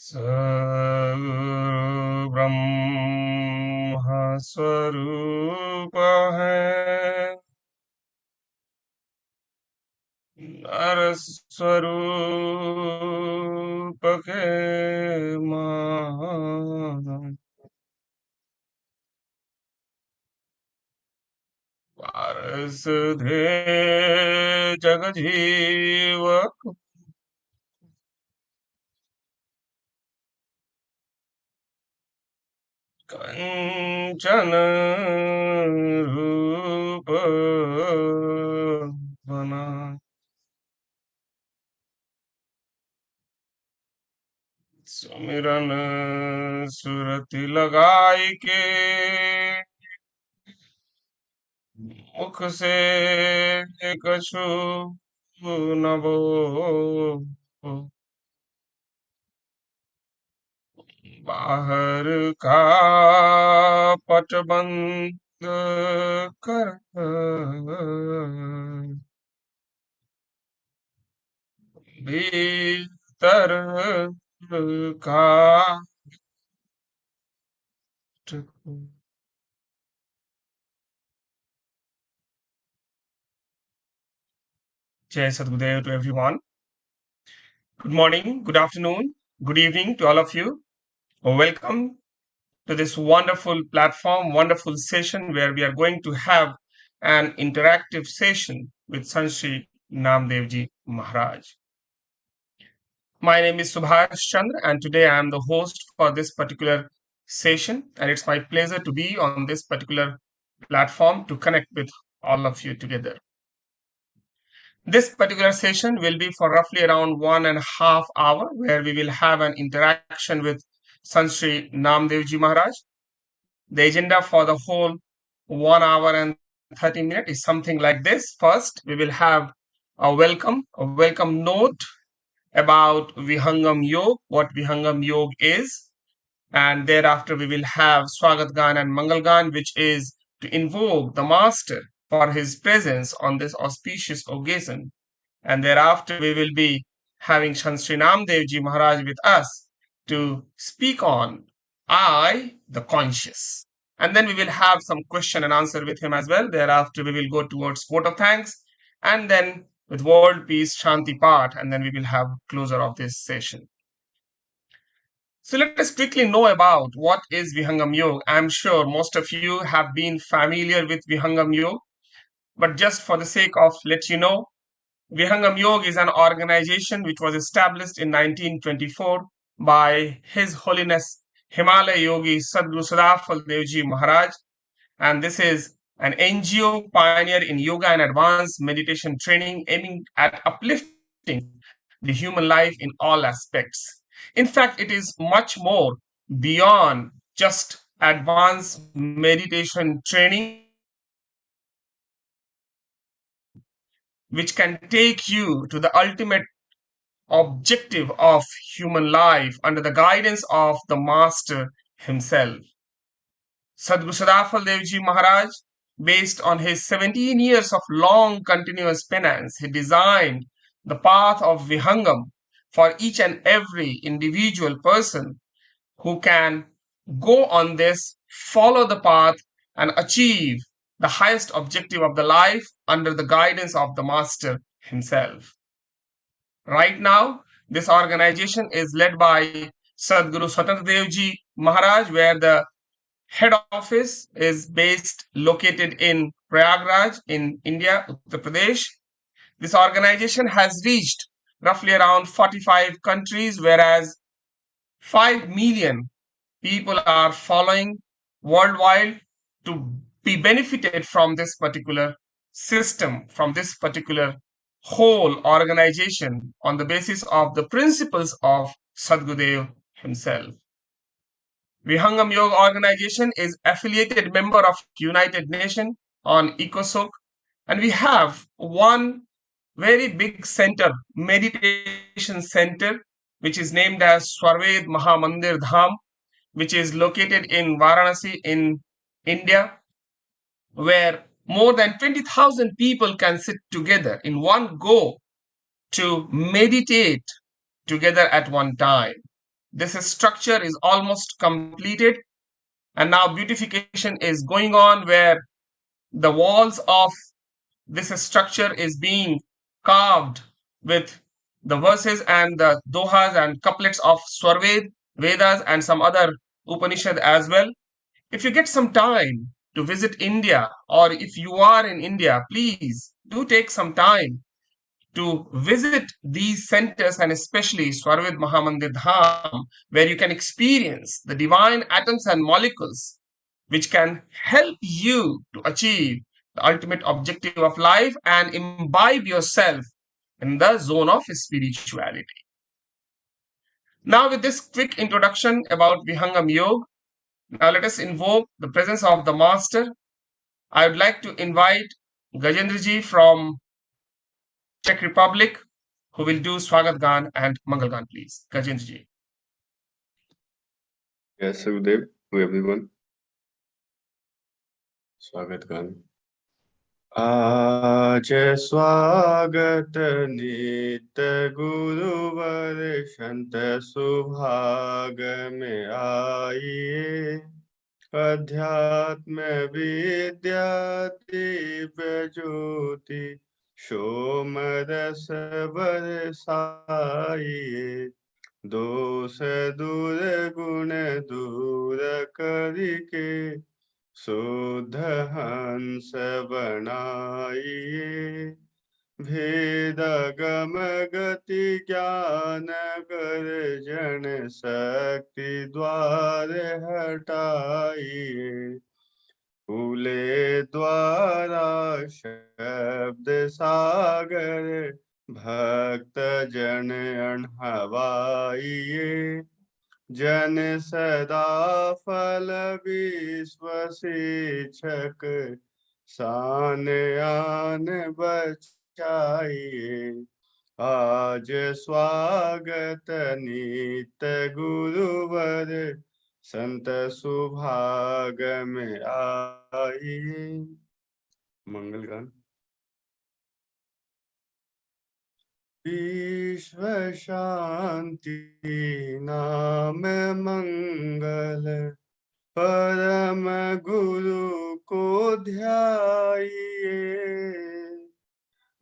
सगुरु ब्रह्म स्वरूप है, नर स्वरूप के मान पारस धे जग जीवक कंचन रूप बना। सुमिरन सुरति लगाई के मुख से कछु न बोल, बाहर का पट बंद कर भीतर का Jai Sadgudev to everyone. Good morning, good afternoon, good evening to all of you. Welcome to this wonderful platform, wonderful session where we are going to have an interactive session with Sant Shri Naamdeo ji Maharaj. My name is Subhash Chandra, and today I am the host for this particular session, and it's my pleasure to be on this particular platform to connect with all of you together. This particular session will be for roughly around 1.5 hours, where we will have an interaction with Sant Shri Naamdeo ji Maharaj. The agenda for the whole 1 hour and 30 minutes is something like this. First, we will have a welcome note about Vihangam Yog, what Vihangam Yog is. And thereafter, we will have Swagat Gan and Mangal Gan, which is to invoke the Master for his presence on this auspicious occasion. And thereafter, we will be having Shri Naamdeo ji Maharaj with us to speak on I, the conscious. And then we will have some question and answer with him as well. Thereafter, we will go towards vote of thanks, and then with world peace, Shanti part, and then we will have closure of this session. So let us quickly know about what is Vihangam Yoga. I'm sure most of you have been familiar with Vihangam Yoga, but just for the sake of let you know, Vihangam Yoga is an organization which was established in 1924 by His Holiness Himalaya Yogi Sadguru Sadafal Devji Maharaj, and this is an NGO pioneer in yoga and advanced meditation training aiming at uplifting the human life in all aspects. In fact, it is much more beyond just advanced meditation training, which can take you to the ultimate objective of human life under the guidance of the Master himself. Sadguru Sadafal Devji Maharaj, based on his 17 years of long continuous penance, he designed the path of Vihangam for each and every individual person who can go on this, follow the path, and achieve the highest objective of the life under the guidance of the Master himself. Right now, this organization is led by Sadguru Swatantra Devji Maharaj, where the head office is located in Prayagraj in India, Uttar Pradesh. This organization has reached roughly around 45 countries, whereas 5 million people are following worldwide to be benefited from this particular system, from this particular whole organization on the basis of the principles of Sadgurudev himself. Vihangam Yoga organization is affiliated member of United Nations on ECOSOC, and we have one very big center, meditation center, which is named as Swarved Mahamandir Dham, which is located in Varanasi in India, where more than 20,000 people can sit together in one go to meditate together at one time. this structure is almost completed, and now beautification is going on where the walls of this structure is being carved with the verses and the dohas and couplets of Swarved, Vedas, and some other Upanishad as well. If you get some time to visit India, or if you are in India, please do take some time to visit these centers, and especially Swarved Mahamandir Dham, where you can experience the divine atoms and molecules which can help you to achieve the ultimate objective of life and imbibe yourself in the zone of spirituality. Now, with this quick introduction about Vihangam Yoga, now let us invoke the presence of the Master. I would like to invite Gajendraji from Czech Republic, who will do Swagat Gan and Mangal Gan, please. Gajendraji. Yes, Sudev, to everyone. Swagat Gan. आज स्वागत नित गुरुवर संत सुभाग में आइए, अध्यात्म विद्या दिव्य ज्योति सोम रस बरसाइए, दोष दूर गुण दूर करके शुद्ध हंस बनाइए, भेद गम गति ज्ञान कर जन शक्ति द्वार हटाइए, फूले द्वारा शब्द सागर भक्त जन अणहवाइए, जन सदा फल विश्व शिक्षक सान आन बचाइए, आज स्वागत नित गुरुवर संत सुभाग में आइए। मंगल गान। विश्व शांति नाम मंगल, परम गुरु को ध्याइए,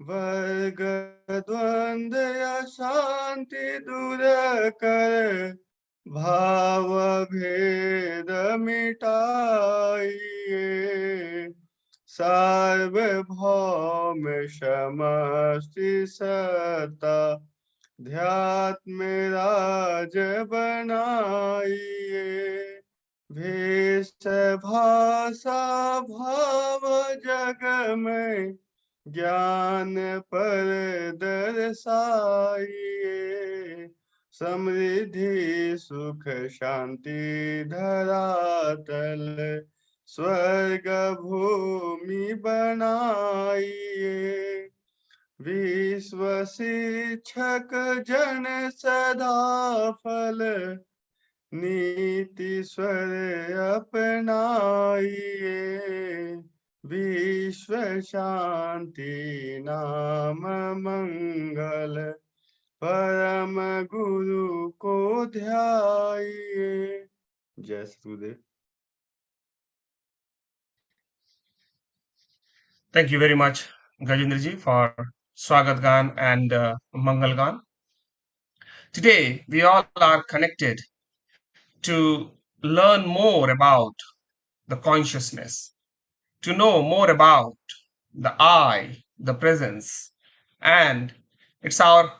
वर्ग द्वंद अशांति दूर कर भाव भेद मिटाइए, सार्वभौम समष्टि सत्ता ध्यात्म राज बनाइए, भेष भाषा भाव जग में ज्ञान पर दर्शाइए, समृद्धि सुख शांति धरातल स्वर्ग भूमि बनाइए, विश्व शिक्षक जन सदा फल नीति स्वर अपनाइए, विश्व शांति नाम मंगल, परम गुरु को ध्याइए। जय Satgurudev. Thank you very much, Gajendraji, for Swagat Gan and Mangal Gan. Today, we all are connected to learn more about the consciousness, to know more about the I, the presence. And it's our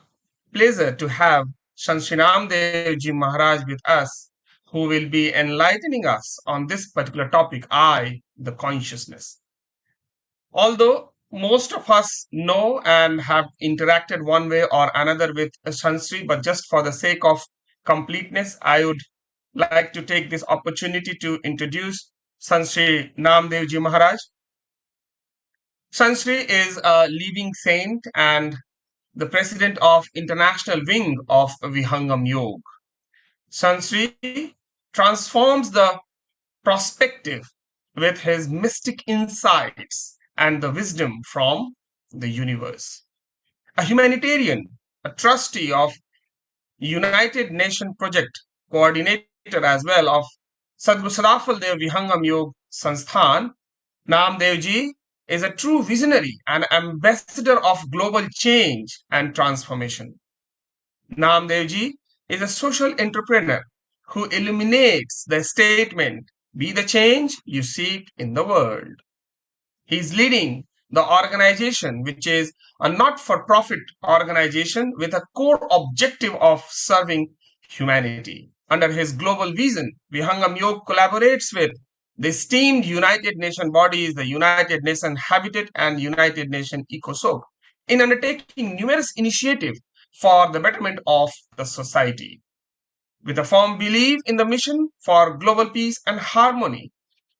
pleasure to have Sant Shri Naamdeo Ji Maharaj with us, who will be enlightening us on this particular topic, I, the consciousness. Although most of us know and have interacted one way or another with Shansri, but just for the sake of completeness, I would like to take this opportunity to introduce Shansri Naamdeo Ji Maharaj. Shansri is a living saint and the president of international wing of Vihangam Yoga. Shansri transforms the perspective with his mystic insights and the wisdom from the universe. A humanitarian, a trustee of United Nation project coordinator as well of Sadguru Sadafal Dev Vihangam Yog Sansthan, Naamdeo ji is a true visionary and ambassador of global change and transformation. Naamdeo ji is a social entrepreneur who illuminates the statement, be the change you seek in the world. He is leading the organization, which is a not for profit organization with a core objective of serving humanity. Under his global vision, Vihangam Yog collaborates with the esteemed United Nations bodies, the United Nations Habitat and United Nations ECOSOC, in undertaking numerous initiatives for the betterment of the society. With a firm belief in the mission for global peace and harmony,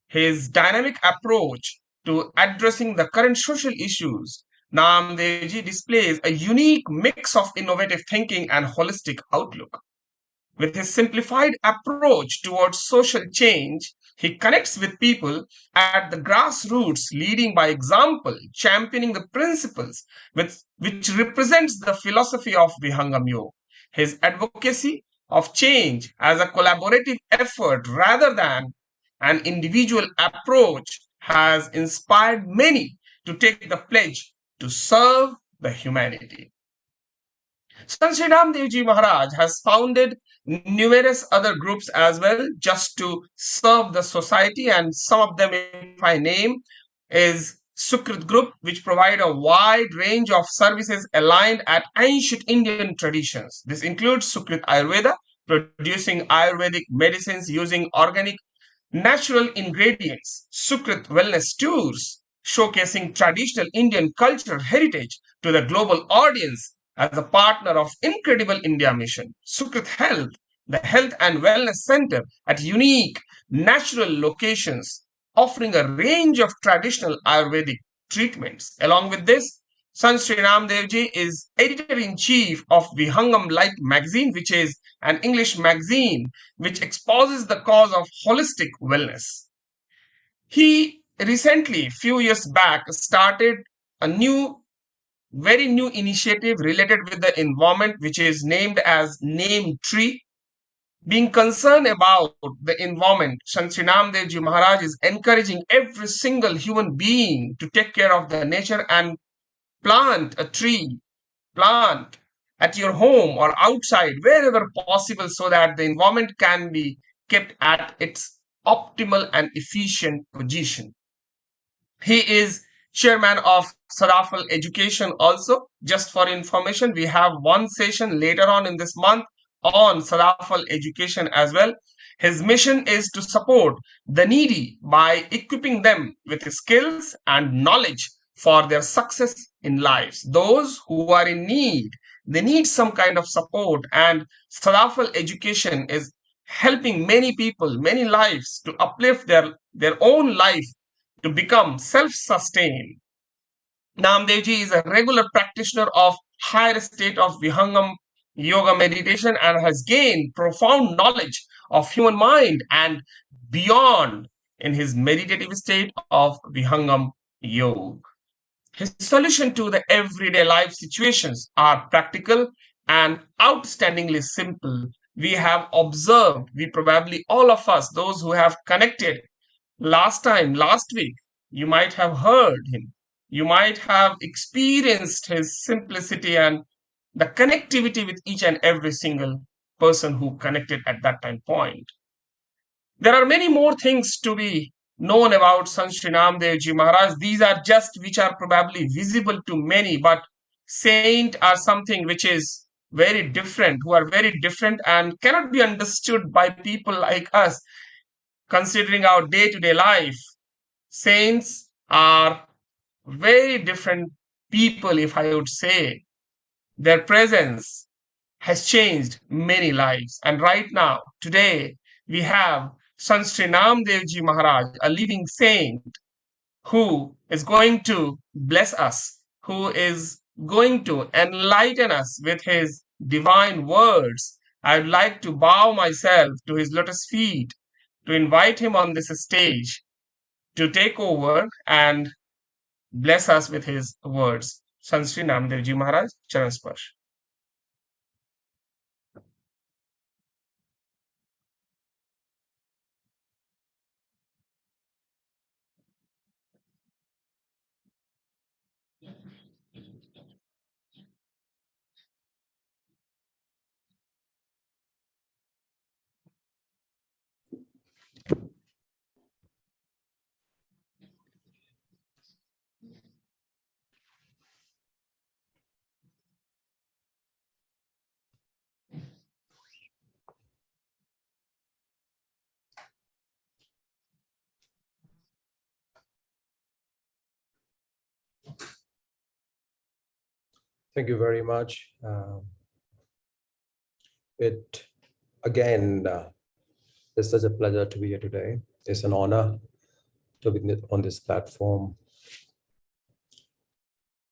his dynamic approach to addressing the current social issues, Naamdeoji displays a unique mix of innovative thinking and holistic outlook. With his simplified approach towards social change, he connects with people at the grassroots, leading by example, championing the principles which represents the philosophy of Vihangam Yoga. His advocacy of change as a collaborative effort rather than an individual approach has inspired many to take the pledge to serve the humanity. Sant Sri Naamdeo Maharaj has founded numerous other groups as well just to serve the society, and some of them, if I name, is Sukrit Group, which provide a wide range of services aligned at ancient Indian traditions. This includes Sukrit Ayurveda, producing Ayurvedic medicines using organic natural ingredients, Sukrit Wellness Tours, showcasing traditional Indian cultural heritage to the global audience as a partner of Incredible India Mission, Sukrit Health, the health and wellness center at unique natural locations, offering a range of traditional Ayurvedic treatments. Along with this, Sant Sri Naamdeo is editor-in-chief of Vihangam Light magazine, which is an English magazine which espouses the cause of holistic wellness. He recently, few years back, started a very new initiative related with the environment, which is named as Name Tree. Being concerned about the environment, Sant Sri Naamdeo Maharaj is encouraging every single human being to take care of the nature and plant a tree, plant at your home or outside, wherever possible, so that the environment can be kept at its optimal and efficient position. He is chairman of Sadafal Education also. Just for information, we have one session later on in this month on Sadafal Education as well. His mission is to support the needy by equipping them with skills and knowledge for their success in lives. Those who are in need, they need some kind of support, and Sadafal Education is helping many people, many lives to uplift their own life to become self-sustained. Naamdeoji is a regular practitioner of higher state of Vihangam yoga meditation and has gained profound knowledge of human mind and beyond in his meditative state of Vihangam yoga. His solution to the everyday life situations are practical and outstandingly simple. We have observed, we probably all of us, those who have connected last week, you might have heard him. You might have experienced his simplicity and the connectivity with each and every single person who connected at that time point. There are many more things to be known about Sant Sri Naamdeo Ji Maharaj. These are just which are probably visible to many, but saint are something which is very different, who are very different and cannot be understood by people like us, considering our day-to-day life. Saints are very different people, if I would say. Their presence has changed many lives. And right now, today, we have Sant Sri Naamdeo Ji Maharaj, a living saint, who is going to bless us, who is going to enlighten us with his divine words. I would like to bow myself to his lotus feet to invite him on this stage to take over and bless us with his words. Sant Sri Naamdeo Ji Maharaj, Charan Sparsh. Thank you very much. It again is such a pleasure to be here today. It's an honor to be on this platform.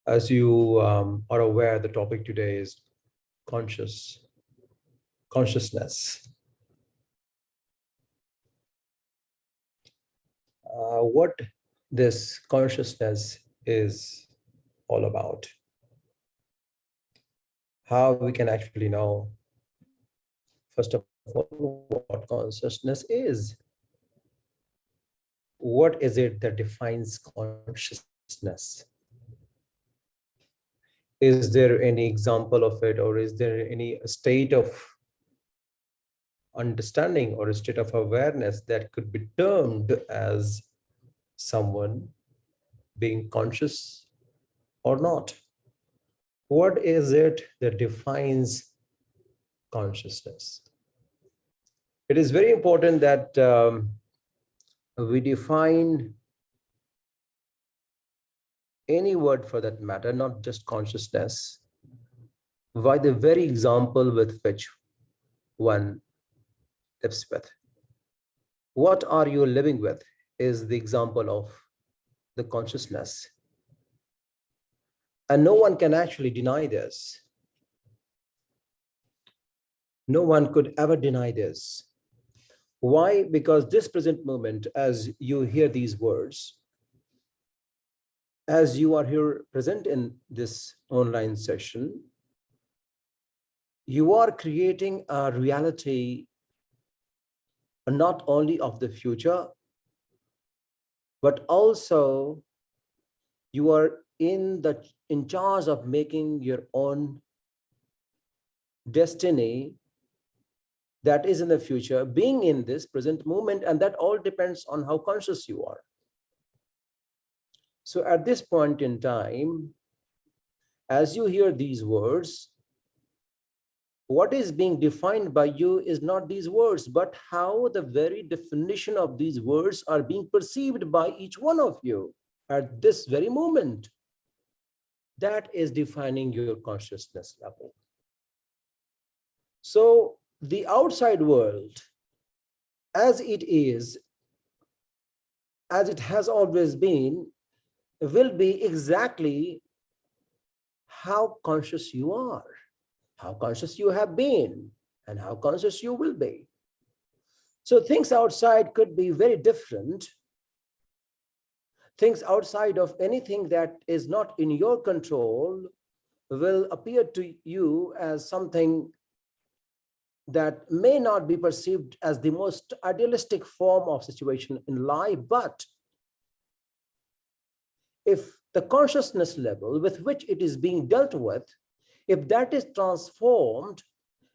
As you are aware, the topic today is consciousness. What this consciousness is all about. How we can actually know, first of all, what consciousness is. What is it that defines consciousness? Is there any example of it, or is there any state of understanding or a state of awareness that could be termed as someone being conscious or not? What is it that defines consciousness? It is very important that we define any word for that matter, not just consciousness, by the very example with which one lives with. What are you living with is the example of the consciousness. And no one can actually deny this. No one could ever deny this. Why? Because this present moment, as you hear these words, as you are here present in this online session, you are creating a reality not only of the future, but also you are in charge of making your own destiny that is in the future, being in this present moment, and that all depends on how conscious you are. So at this point in time, as you hear these words, what is being defined by you is not these words, but how the very definition of these words are being perceived by each one of you at this very moment. That is defining your consciousness level. So the outside world, as it is, as it has always been, will be exactly how conscious you are, how conscious you have been, and how conscious you will be. So things outside could be very different. Things outside of anything that is not in your control will appear to you as something that may not be perceived as the most idealistic form of situation in life, but if the consciousness level with which it is being dealt with, if that is transformed,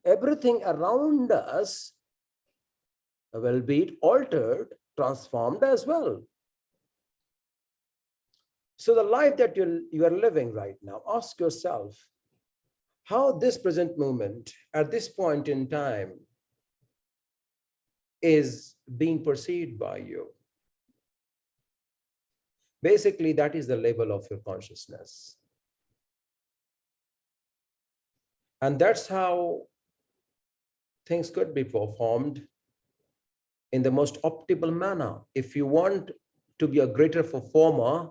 everything around us will be altered, transformed as well. So the life that you are living right now, ask yourself how this present moment at this point in time is being perceived by you. Basically, that is the level of your consciousness. And that's how things could be performed in the most optimal manner. If you want to be a greater performer,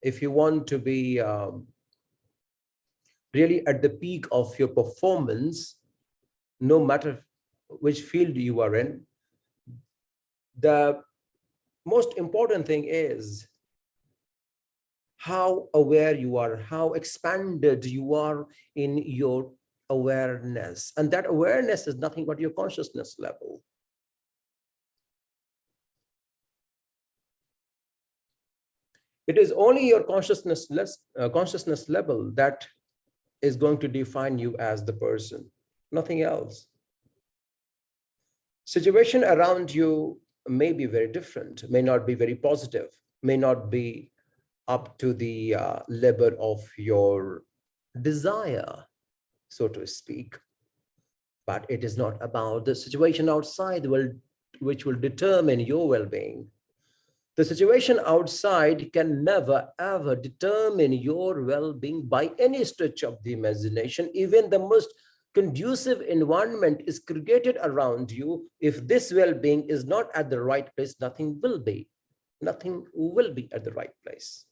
if you want to be really at the peak of your performance, no matter which field you are in, the most important thing is how aware you are, how expanded you are in your awareness. And that awareness is nothing but your consciousness level. It is only your consciousness level that is going to define you as the person, nothing else. Situation around you may be very different, may not be very positive, may not be up to the level of your desire, so to speak. But it is not about the situation outside which will determine your well-being. The situation outside can never ever determine your well-being by any stretch of the imagination. Even the most conducive environment is created around you. If this well-being is not at the right place, nothing will be. Nothing will be at the right place.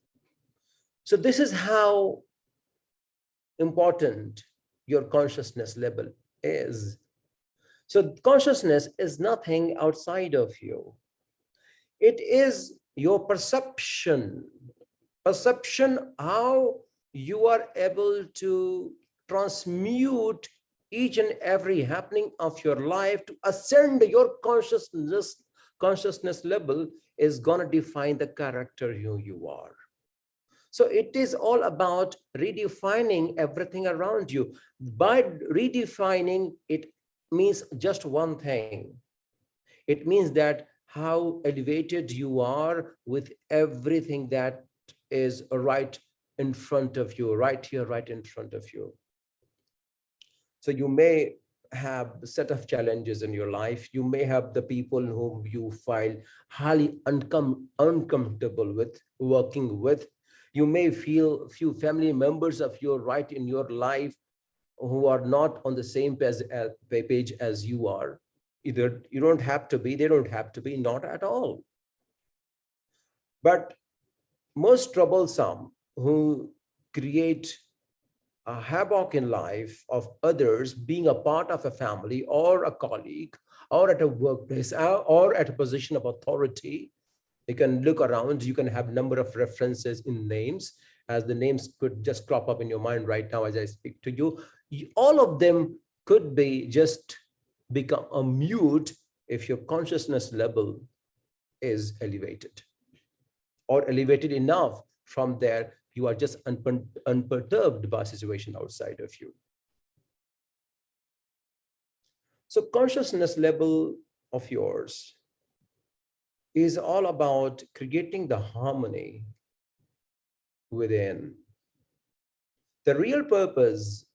So this is how important your consciousness level is. So consciousness is nothing outside of you. It is your perception, how you are able to transmute each and every happening of your life to ascend your consciousness level is going to define the character you are. So it is all about redefining everything around you. By redefining, it means just one thing. It means that how elevated you are with everything that is right in front of you, right here, right in front of you. So you may have a set of challenges in your life. You may have the people whom you find highly uncomfortable with working with. You may feel few family members of your right in your life who are not on the same page as you are. Either you don't have to be, they don't have to be, not at all. But most troublesome who create a havoc in life of others, being a part of a family or a colleague or at a workplace or at a position of authority. You can look around, you can have number of references in names, as the names could just crop up in your mind right now as I speak to you. All of them could be just become a mute if your consciousness level is elevated, or elevated enough. From there you are just unperturbed by situation outside of you. So consciousness level of yours is all about creating the harmony within. The real purpose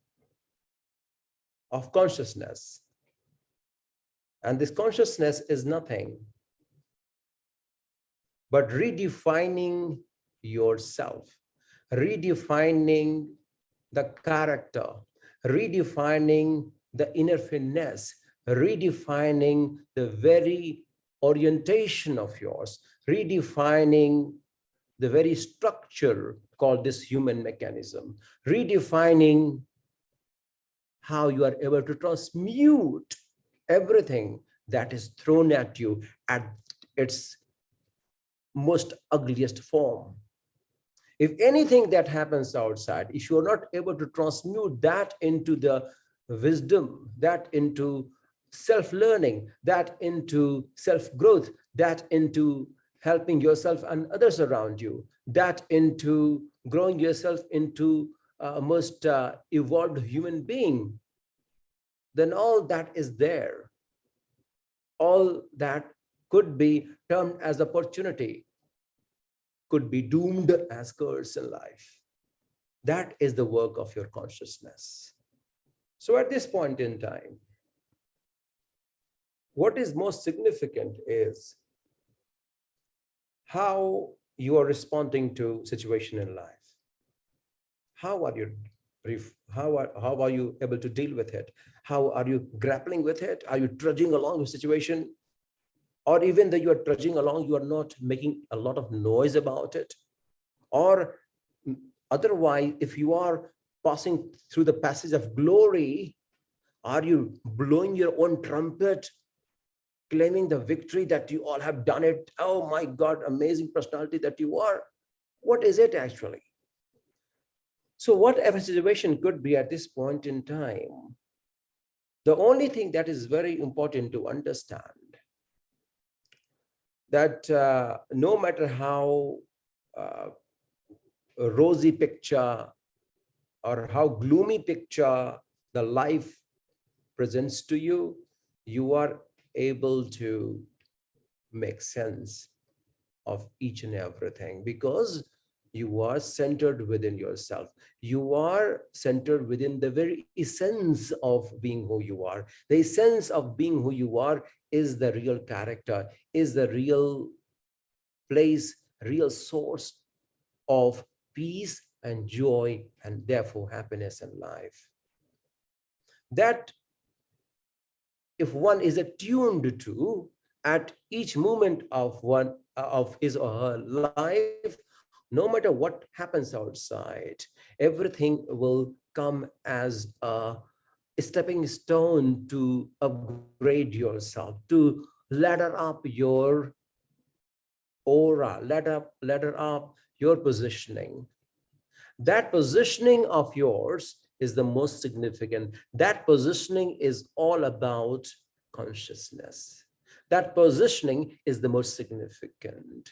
of consciousness, and this consciousness is nothing but redefining yourself, redefining the character, redefining the inner finesse, redefining the very orientation of yours, redefining the very structure called this human mechanism, redefining how you are able to transmute everything that is thrown at you at its most ugliest form. If anything that happens outside, if you are not able to transmute that into the wisdom, that into self-learning, that into self-growth, that into helping yourself and others around you, that into growing yourself into a most evolved human being, then all that is there. All that could be termed as opportunity, could be doomed as curse in life. That is the work of your consciousness. So at this point in time, what is most significant is how you are responding to situation in life. How are you able to deal with it? How are you grappling with it? Are you trudging along the situation? Or even though you are trudging along, you are not making a lot of noise about it? Or otherwise, if you are passing through the passage of glory, are you blowing your own trumpet, claiming the victory that you all have done it? Oh my God, amazing personality that you are. What is it actually? So whatever situation could be at this point in time, the only thing that is very important to understand that no matter how rosy picture or how gloomy picture the life presents to you, you are able to make sense of each and everything because you are centered within yourself. You are centered within the very essence of being who you are. The essence of being who you are is the real character, is the real place real source of peace and joy and therefore happiness in life. That if one is attuned to at each moment of one of his or her life, no matter what happens outside, everything will come as a stepping stone to upgrade yourself, to ladder up your aura, ladder up your positioning. That positioning of yours is the most significant. That positioning is all about consciousness. That positioning is the most significant.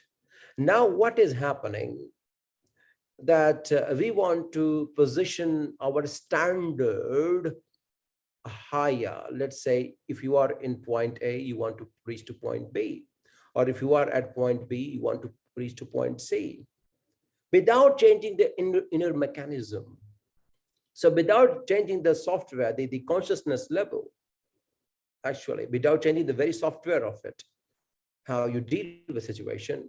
Now, what is happening? That we want to position our standard higher. Let's say if you are in point A, you want to reach to point B. Or if you are at point B, you want to reach to point C, without changing the inner mechanism. So without changing the software, the consciousness level, actually, without changing the very software of it, how you deal with situation,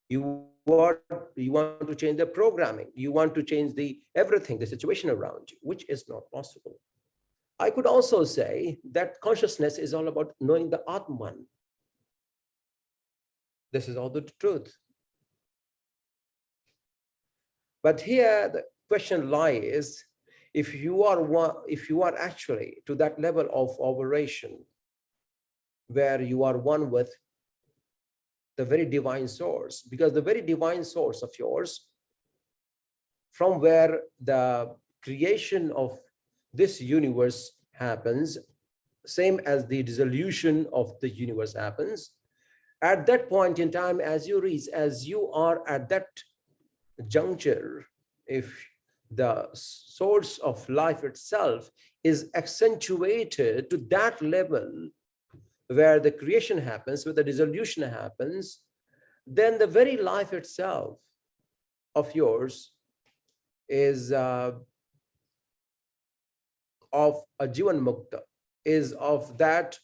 you want to change the programming, you want to change the everything, the situation around you, which is not possible. I could also say that consciousness is all about knowing the Atman. This is all the truth. But here the question lies, if you are actually to that level of operation where you are one with the very divine source, because the very divine source of yours, from where the creation of this universe happens, same as the dissolution of the universe happens, at that point in time, as you are at that juncture, if the source of life itself is accentuated to that level where the creation happens, where the dissolution happens, then the very life itself of yours is of a Jivan Mukta, is of that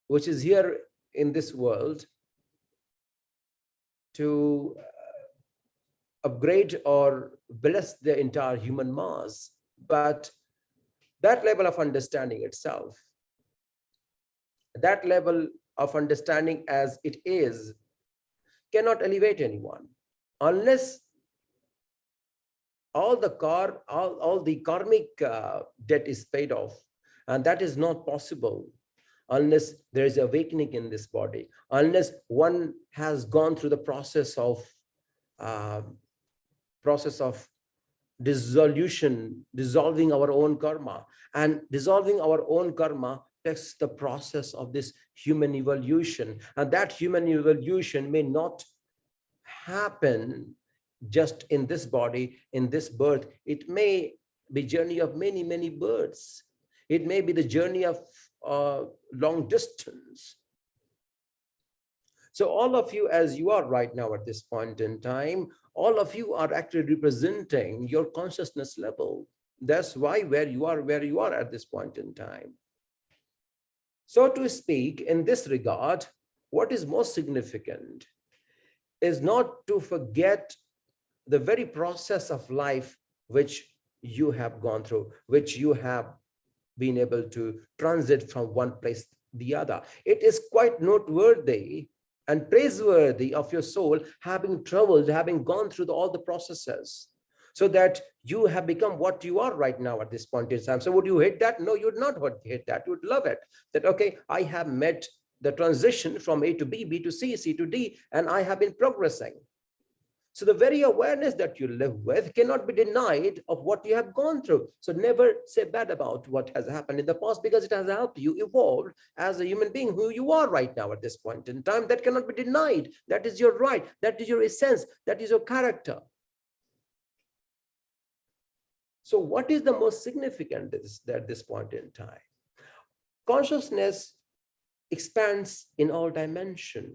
which is here in this world to upgrade or bless the entire human mass. But that level of understanding itself, that level of understanding as it is, cannot elevate anyone unless all the karmic debt is paid off. And that is not possible unless there is awakening in this body, unless one has gone through the process of dissolution, dissolving our own karma. And dissolving our own karma takes the process of this human evolution. And that human evolution may not happen just in this body, in this birth. It may be journey of many, many births. It may be the journey of long distance. So all of you, as you are right now at this point in time, all of you are actually representing your consciousness level. That's why where you are at this point in time. So to speak, in this regard, what is most significant is not to forget the very process of life which you have gone through, which you have been able to transit from one place to the other. It is quite noteworthy and praiseworthy of your soul having traveled, having gone through all the processes, so that you have become what you are right now at this point in time. So would you hate that? No, you would not hate that. You would love it. That, okay, I have met the transition from A to B, B to C, C to D, and I have been progressing. So the very awareness that you live with cannot be denied of what you have gone through. So never say bad about what has happened in the past, because it has helped you evolve as a human being who you are right now at this point in time. That cannot be denied. That is your right. That is your essence. That is your character. So what is the most significant at this point in time? Consciousness expands in all dimension.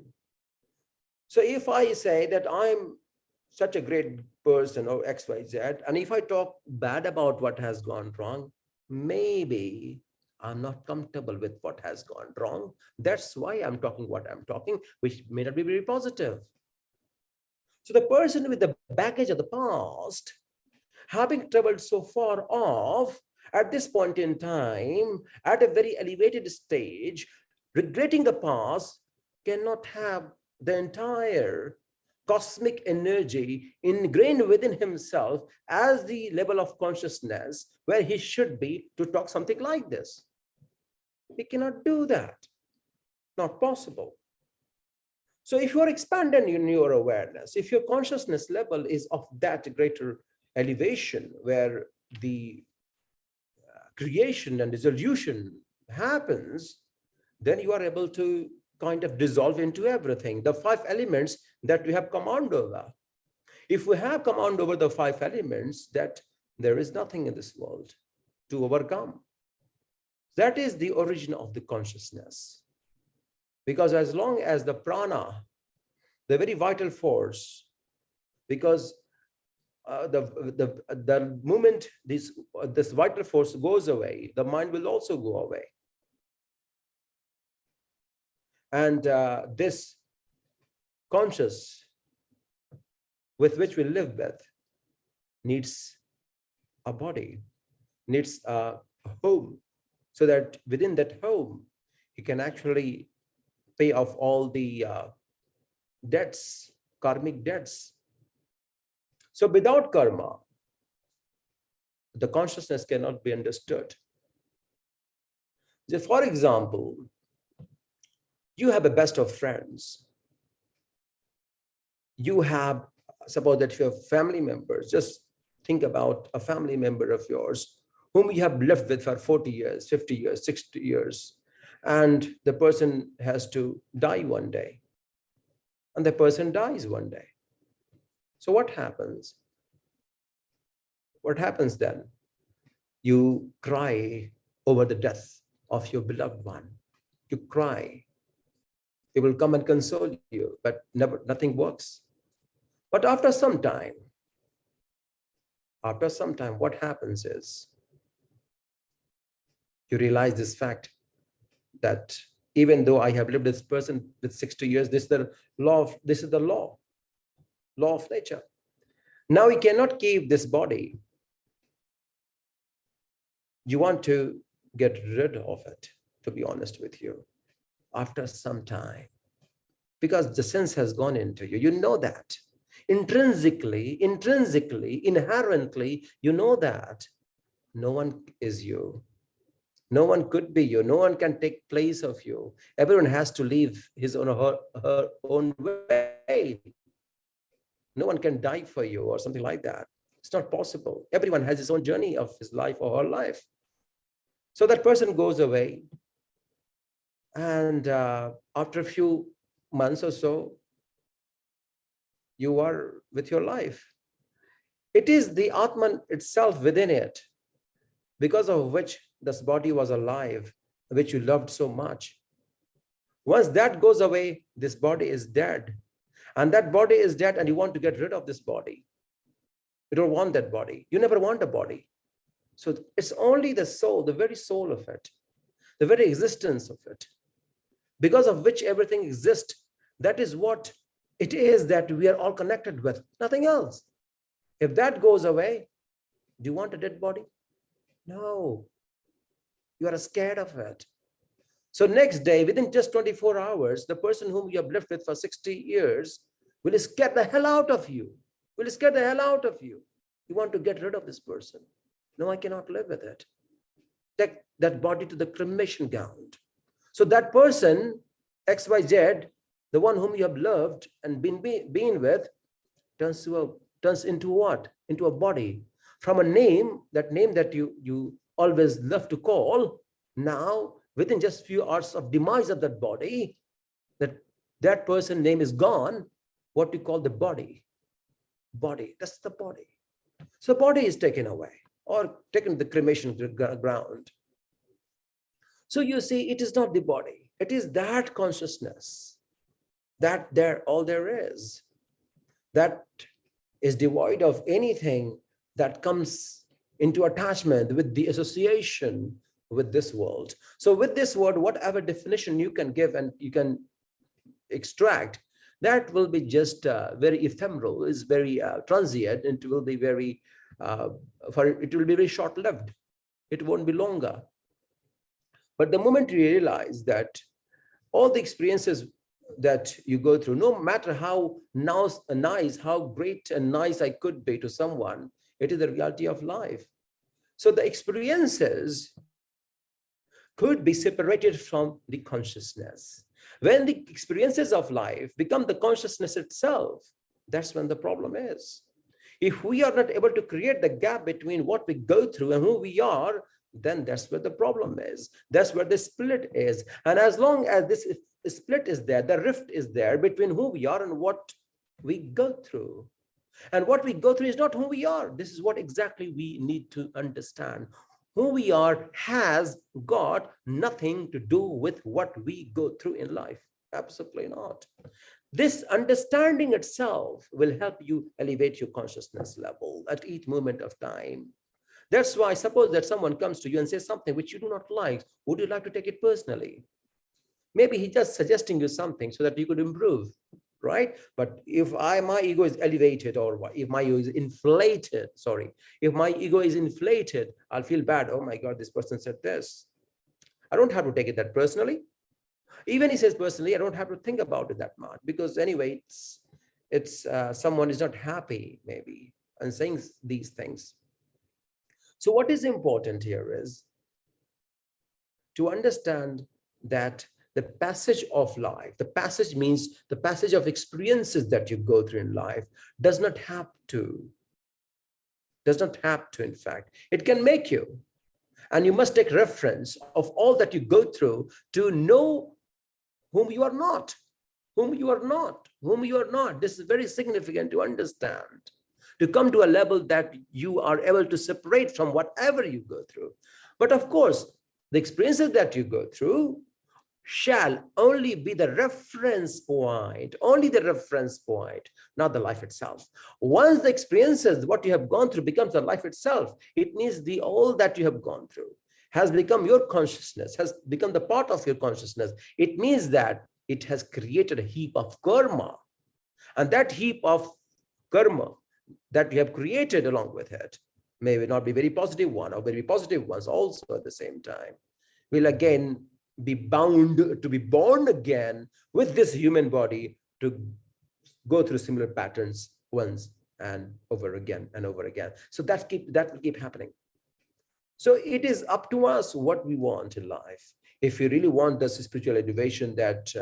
So if I say that I'm such a great person or XYZ, and if I talk bad about what has gone wrong, maybe I'm not comfortable with what has gone wrong. That's why I'm talking what I'm talking, which may not be very positive. So the person with the baggage of the past, having traveled so far off, at this point in time, at a very elevated stage, regretting the past, cannot have the entire cosmic energy ingrained within himself as the level of consciousness where he should be to talk something like this. He cannot do that. Not possible. So if you are expanding in your awareness, if your consciousness level is of that greater elevation where the creation and dissolution happens, then you are able to kind of dissolve into everything. The 5 elements that we have command over. If we have command over the 5 elements, that there is nothing in this world to overcome. That is the origin of the consciousness. Because as long as the prana, the very vital force, because the moment this vital force goes away, the mind will also go away. And this conscious with which we live with needs a body, needs a home, so that within that home, he can actually pay off all the debts, karmic debts. So without karma, the consciousness cannot be understood. So for example, you have a best of friends. You have, suppose that you have family members. Just think about a family member of yours whom you have lived with for 40 years, 50 years, 60 years, and the person has to die one day. And the person dies one day. So what happens? What happens then? You cry over the death of your beloved one. You cry. He will come and console you, but nothing works. But after some time, what happens is you realize this fact that even though I have lived this person with 60 years, this is the law of nature. Now we cannot keep this body. You want to get rid of it, to be honest with you, after some time, because the sense has gone into you. You know that. Intrinsically, inherently, you know that no one is you. No one could be you. No one can take place of you. Everyone has to live his own or her own way. No one can die for you or something like that. It's not possible. Everyone has his own journey of his life or her life. So that person goes away. And after a few months or so, you are with your life. It is the Atman itself within it, because of which this body was alive, which you loved so much. Once that goes away, this body is dead. And that body is dead, and you want to get rid of this body. You don't want that body. You never want a body. So it's only the soul, the very soul of it, the very existence of it, because of which everything exists. That is what it is that we are all connected with, nothing else. If that goes away, do you want a dead body? No. You are scared of it. So next day, within just 24 hours, the person whom you have lived with for 60 years will scare the hell out of you. Will scare the hell out of you. You want to get rid of this person. No, I cannot live with it. Take that body to the cremation ground. So that person, XYZ, the one whom you have loved and been with, turns into what? Into a body. From a name, that name that you always love to call, now within just few hours of demise of that body, that person name is gone. What we call the body. Body, that's the body. So body is taken away or taken to the cremation ground. So you see, it is not the body. It is that consciousness, that all there is, that is devoid of anything that comes into attachment with the association with this world. So with this word, whatever definition you can give and you can extract, that will be just very ephemeral, is very transient, and it will be very, it will be very short-lived. It won't be longer. But the moment you realize that all the experiences that you go through, no matter how nice, how great and nice I could be to someone, it is the reality of life. So the experiences could be separated from the consciousness. When the experiences of life become the consciousness itself, that's when the problem is. If we are not able to create the gap between what we go through and who we are, then that's where the problem is. That's where the split is. And as long as this split is there, the rift is there between who we are and what we go through. And what we go through is not who we are. This is what exactly we need to understand. Who we are has got nothing to do with what we go through in life. Absolutely not. This understanding itself will help you elevate your consciousness level at each moment of time. That's why, suppose that someone comes to you and says something which you do not like, would you like to take it personally? Maybe he's just suggesting you something so that you could improve, right? But if my ego is elevated, or if my ego is inflated, if my ego is inflated, I'll feel bad. Oh my God, this person said this. I don't have to take it that personally. Even he says personally, I don't have to think about it that much, because anyway, it's someone is not happy maybe and saying these things. So what is important here is to understand that the passage of life, the passage means the passage of experiences that you go through in life, does not have to, in fact. It can make you. And you must take reference of all that you go through to know whom you are not, whom you are not, whom you are not. This is very significant to understand, to come to a level that you are able to separate from whatever you go through. But of course, the experiences that you go through shall only be the reference point, only the reference point, not the life itself. Once the experiences, what you have gone through, becomes the life itself, it means all that you have gone through has become your consciousness, has become the part of your consciousness. It means that it has created a heap of karma. And that heap of karma that you have created along with it, may not be very positive one or very positive ones also at the same time, will again be bound to be born again with this human body to go through similar patterns once and over again and over again. So that will keep happening. So it is up to us what we want in life. If you really want this spiritual elevation that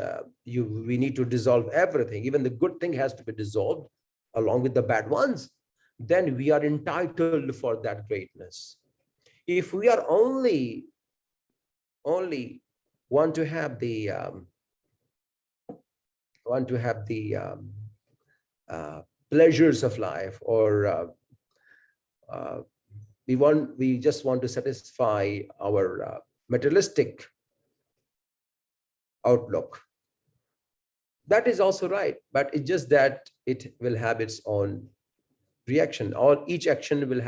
we need to dissolve everything, even the good thing has to be dissolved along with the bad ones, then we are entitled for that greatness. If we are only want to have the pleasures of life, or we just want to satisfy our materialistic outlook, that is also right. But it's just that it will have its own reaction, or each action will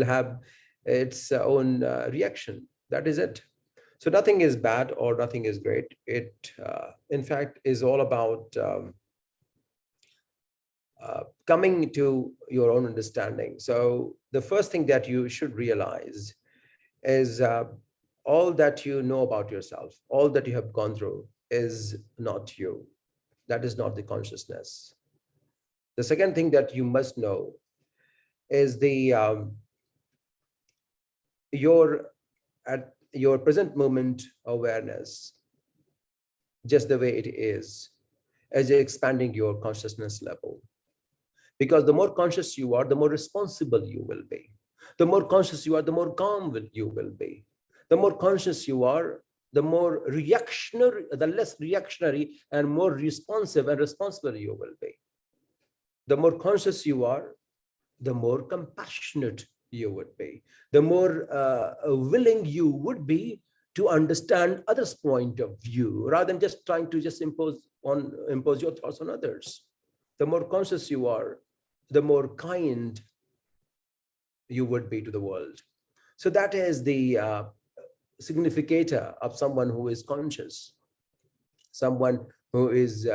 have its own reaction. That is it. So nothing is bad or nothing is great. It in fact is all about coming to your own understanding. So the first thing that you should realize is all that you know about yourself, all that you have gone through, is not you. That is not the consciousness. The second thing that you must know is at your present moment awareness, just the way it is, as you're expanding your consciousness level. Because the more conscious you are, the more responsible you will be. The more conscious you are, the more calm you will be. The more conscious you are, the more reactionary, the less reactionary and more responsive and responsible you will be. The more conscious you are, the more compassionate you would be. The more willing you would be to understand others' point of view, rather than just trying to just impose your thoughts on others. The more conscious you are, the more kind you would be to the world. So that is the significator of someone who is conscious, someone who is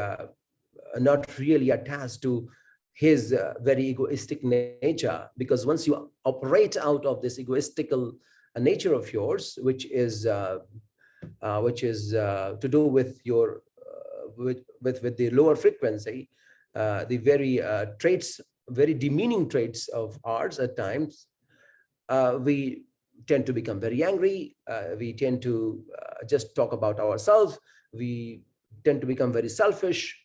not really attached to his very egoistic nature, because once you operate out of this egoistical nature of yours, which is to do with your with the lower frequency, the very traits, very demeaning traits of ours at times, we tend to become very angry. We tend to just talk about ourselves. We tend to become very selfish.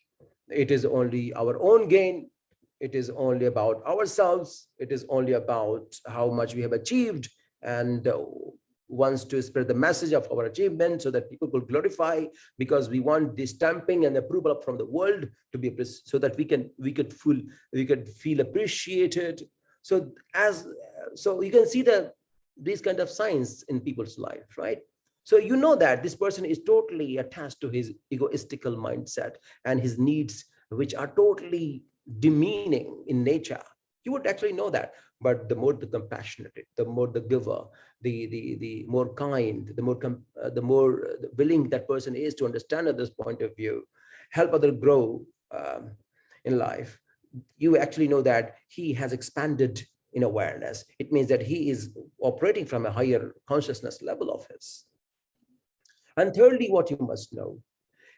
It is only our own gain. It is only about ourselves. It is only about how much we have achieved, and wants to spread the message of our achievement so that people will glorify, because we want the stamping and approval from the world to be, so that we could feel appreciated. So as so you can see these kind of signs in people's life, right? So you know that this person is totally attached to his egoistical mindset and his needs, which are totally demeaning in nature. You would actually know that. But the more the compassionate, the more the giver, the more kind, the more willing that person is to understand others' point of view, help other grow in life, you actually know that he has expanded in awareness. It means that he is operating from a higher consciousness level of his. And thirdly, what you must know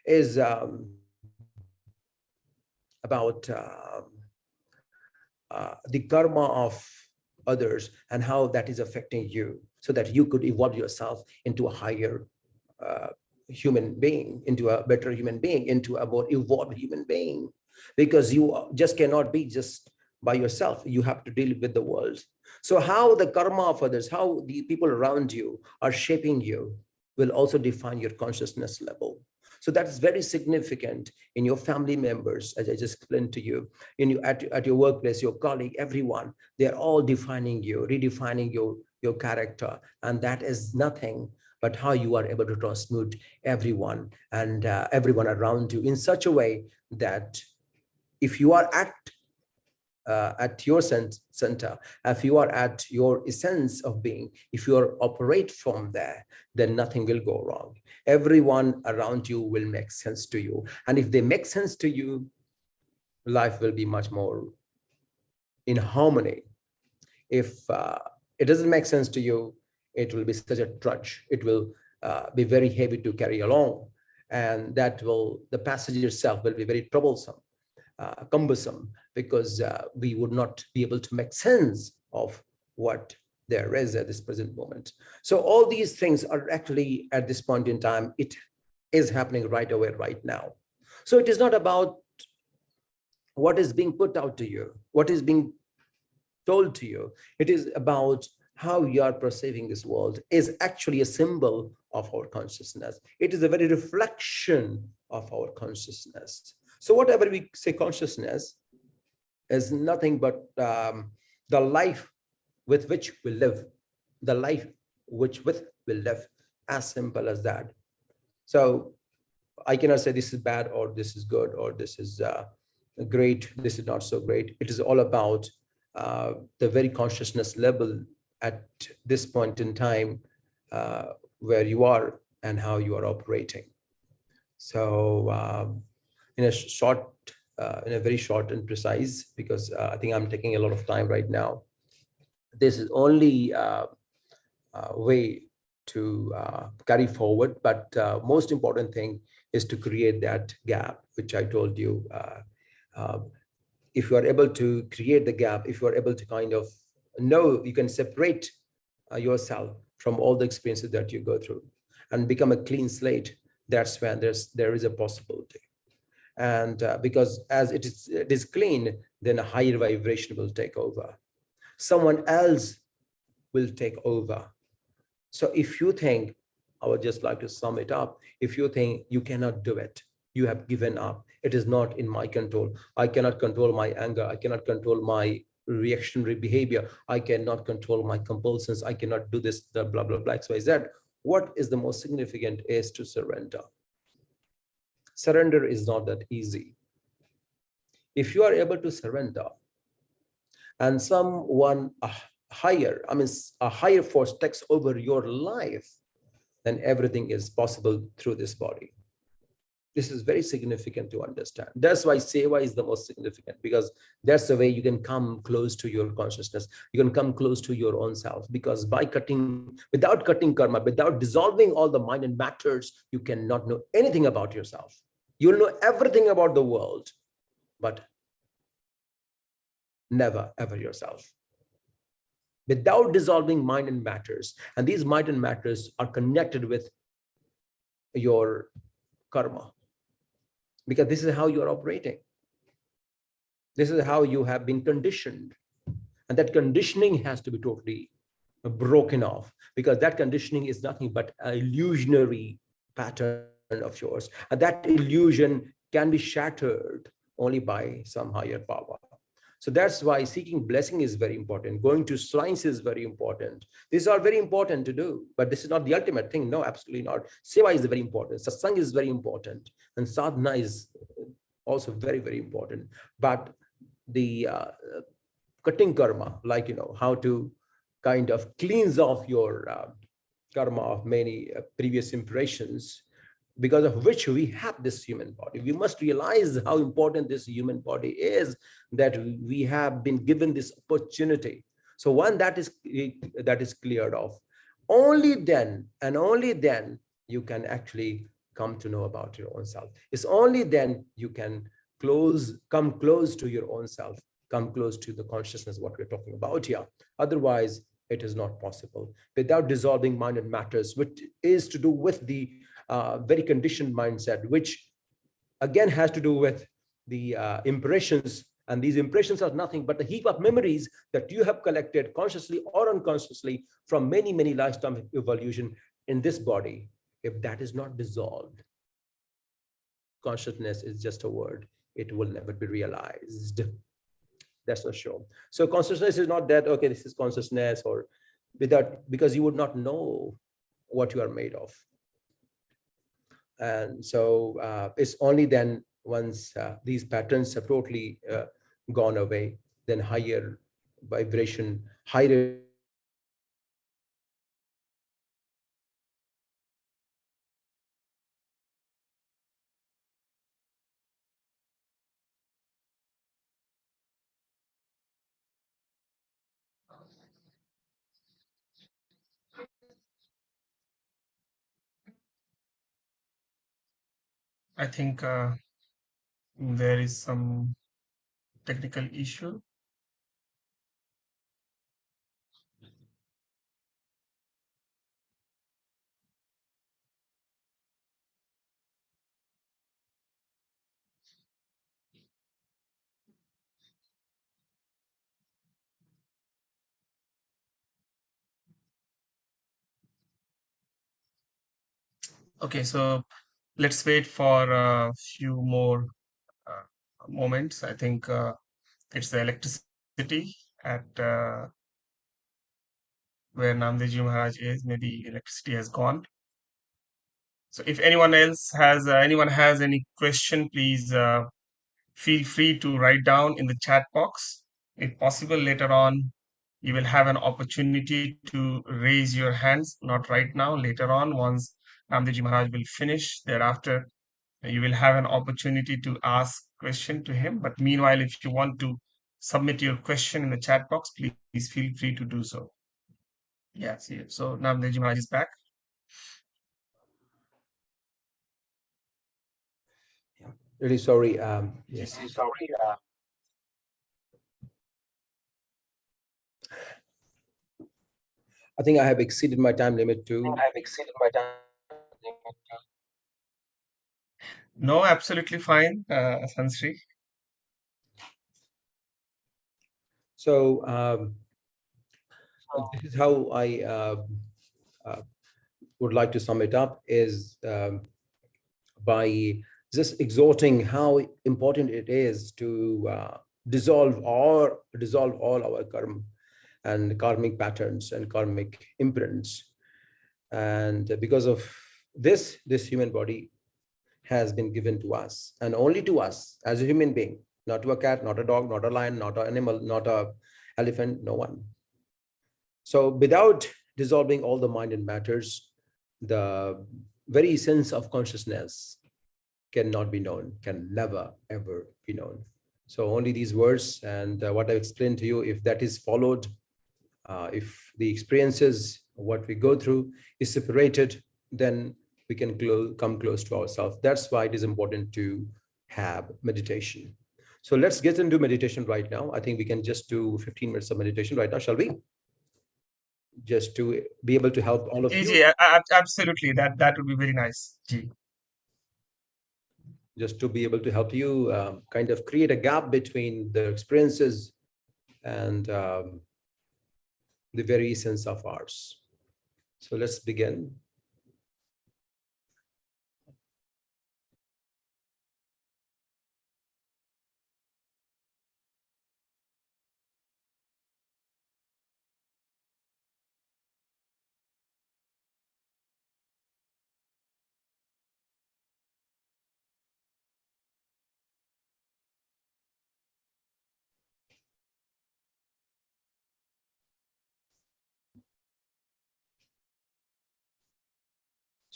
is about the karma of others and how that is affecting you, so that you could evolve yourself into a higher uh, human being, into a better human being, into a more evolved human being. Because you just cannot be just by yourself. You have to deal with the world. So how the karma of others, how the people around you are shaping you, will also define your consciousness level. So that's very significant in your family members, as I just explained to you, in you at your workplace, your colleague, everyone. They're all defining you, redefining your character. And that is nothing but how you are able to transmute everyone and everyone around you in such a way that if you are at your center, if you are at your essence of being, if you are operate from there, then nothing will go wrong. Everyone around you will make sense to you. And if they make sense to you, life will be much more in harmony. If it doesn't make sense to you, it will be such a trudge. It will be very heavy to carry along. And the passage itself will be very troublesome. Cumbersome, because we would not be able to make sense of what there is at this present moment. So all these things are actually at this point in time, it is happening right away, right now. So it is not about what is being put out to you, what is being told to you. It is about how you are perceiving this world is actually a symbol of our consciousness. It is a very reflection of our consciousness. So whatever we say consciousness is nothing but the life with which we live, the life with we live, as simple as that. So I cannot say this is bad or this is good or this is great, this is not so great. It is all about the very consciousness level at this point in time where you are and how you are operating. So in a very short and precise, because I think I'm taking a lot of time right now. This is only way to carry forward, but most important thing is to create that gap, which I told you. If you are able to create the gap, if you are able to kind of know, you can separate yourself from all the experiences that you go through and become a clean slate, that's when there is a possibility. And because as it is clean, then a higher vibration will take over. Someone else will take over. So if you think, I would just like to sum it up, if you think you cannot do it, you have given up, it is not in my control. I cannot control my anger. I cannot control my reactionary behavior. I cannot control my compulsions. I cannot do this, the blah, blah, blah, X, Y, Z. What is the most significant is to surrender. Surrender is not that easy. If you are able to surrender and someone a higher force takes over your life, then everything is possible through this body. This is very significant to understand. That's why seva is the most significant, because that's the way you can come close to your consciousness. You can come close to your own self, because without cutting karma, without dissolving all the mind and matters, you cannot know anything about yourself. You'll know everything about the world, but never ever yourself. Without dissolving mind and matters, and these mind and matters are connected with your karma, because this is how you are operating. This is how you have been conditioned. And that conditioning has to be totally broken off, because that conditioning is nothing but an illusionary pattern of yours. And that illusion can be shattered only by some higher power. So that's why seeking blessing is very important. Going to shrines is very important. These are very important to do, but this is not the ultimate thing. No, absolutely not. Seva is very important. Satsang is very important. And sadhana is also very, very important. But the cutting karma, like, how to kind of cleanse off your karma of many previous impressions, because of which we have this human body. We must realize how important this human body is, that we have been given this opportunity. So when that is cleared off, only then and only then you can actually come to know about your own self. It's only then you can come close to your own self, come close to the consciousness, what we're talking about here. Otherwise, it is not possible. Without dissolving mind and matters, which is to do with the very conditioned mindset, which again has to do with the impressions. And these impressions are nothing but a heap of memories that you have collected consciously or unconsciously from many, many lifetime evolution in this body. If that is not dissolved, consciousness is just a word. It will never be realized. That's for sure. So consciousness is not that, okay, this is consciousness, or because you would not know what you are made of. And so it's only then, once these patterns have totally gone away, then higher vibration, higher I think there is some technical issue. Okay, so let's wait for a few more uh, moments. I think it's the electricity at where Naamdeo Maharaj is. Maybe electricity has gone. So if anyone has any question, please feel free to write down in the chat box. If possible, later on, you will have an opportunity to raise your hands. Not right now. Later on, once Naamdeo Maharaj will finish, thereafter you will have an opportunity to ask question to him. But meanwhile, if you want to submit your question in the chat box, please feel free to do so. Yeah, see it. So Naamdeo Maharaj is back. really sorry. Yes. I think I have exceeded my time limit too. No, absolutely fine, Sansri. So this is how I uh, would like to sum it up, is by just exhorting how important it is to dissolve all our karma and karmic patterns and karmic imprints. And because of this human body has been given to us, and only to us as a human being, not to a cat, not a dog, not a lion, not an animal, not a elephant, no one. So without dissolving all the mind and matters, the very essence of consciousness cannot be known, can never, ever be known. So only these words and what I've explained to you, if that is followed, if the experiences, what we go through is separated, then we can come close to ourselves. That's why it is important to have meditation. So let's get into meditation right now. I think we can just do 15 minutes of meditation right now, shall we? Just to be able to help all of you. Absolutely. That would be very nice. Ji. Just to be able to help you kind of create a gap between the experiences and the very essence of ours. So let's begin.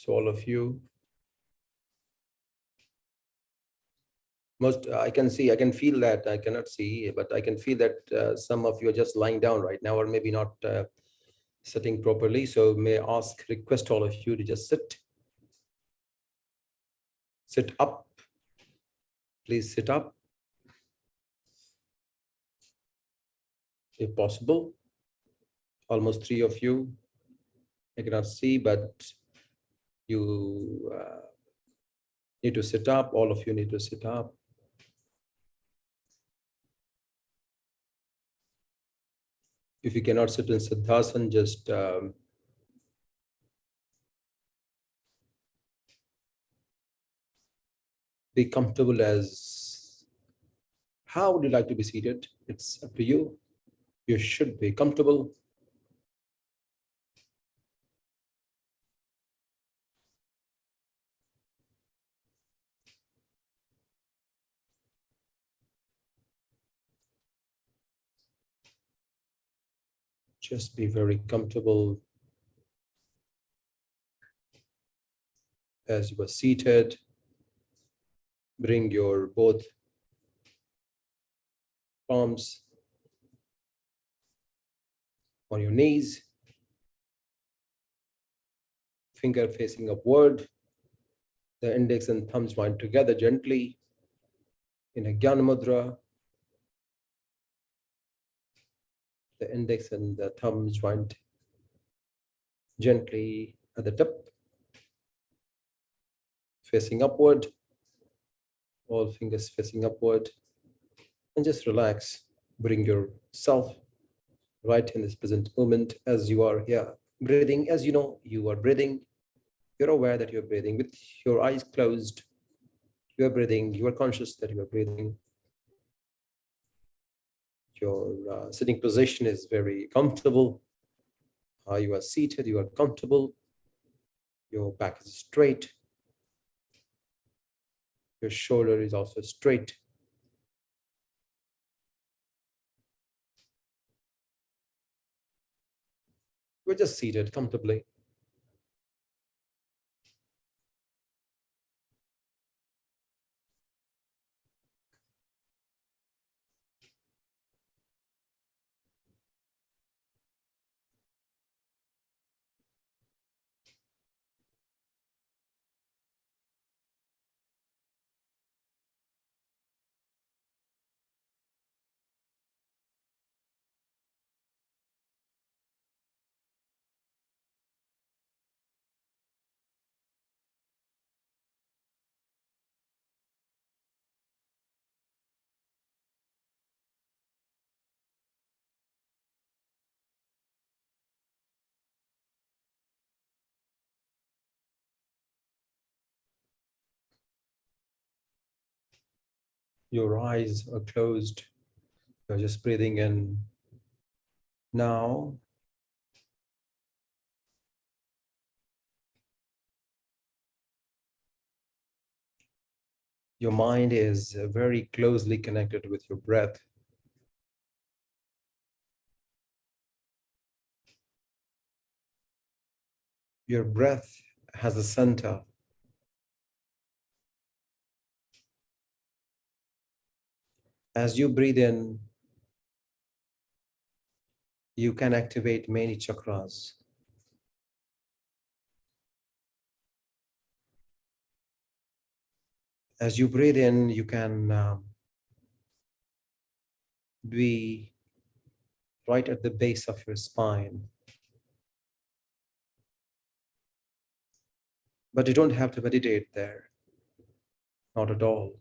So all of you, most I can see, I can feel that, I cannot see, but I can feel that some of you are just lying down right now, or maybe not sitting properly. So may I ask, request all of you to just sit up. Please sit up if possible. Almost three of you, I cannot see, but you need to sit up. All of you need to sit up. If you cannot sit in Siddhasana, just be comfortable as how would you like to be seated? It's up to you. You should be comfortable. Just be very comfortable as you are seated. Bring your both palms on your knees, finger facing upward, the index and thumbs joined together gently in a Jnana Mudra. The index and the thumbs joined gently at the tip, facing upward, all fingers facing upward, and just relax. Bring yourself right in this present moment as you are here, breathing. As you know, you are breathing. You're aware that you're breathing with your eyes closed. You are breathing. You are conscious that you are breathing. Your sitting position is very comfortable. You are seated. You are comfortable. Your back is straight. Your shoulder is also straight. We're just seated comfortably. Your eyes are closed. You're just breathing in. Now, your mind is very closely connected with your breath. Your breath has a center. As you breathe in, you can activate many chakras. As you breathe in, you can be right at the base of your spine. But you don't have to meditate there, not at all.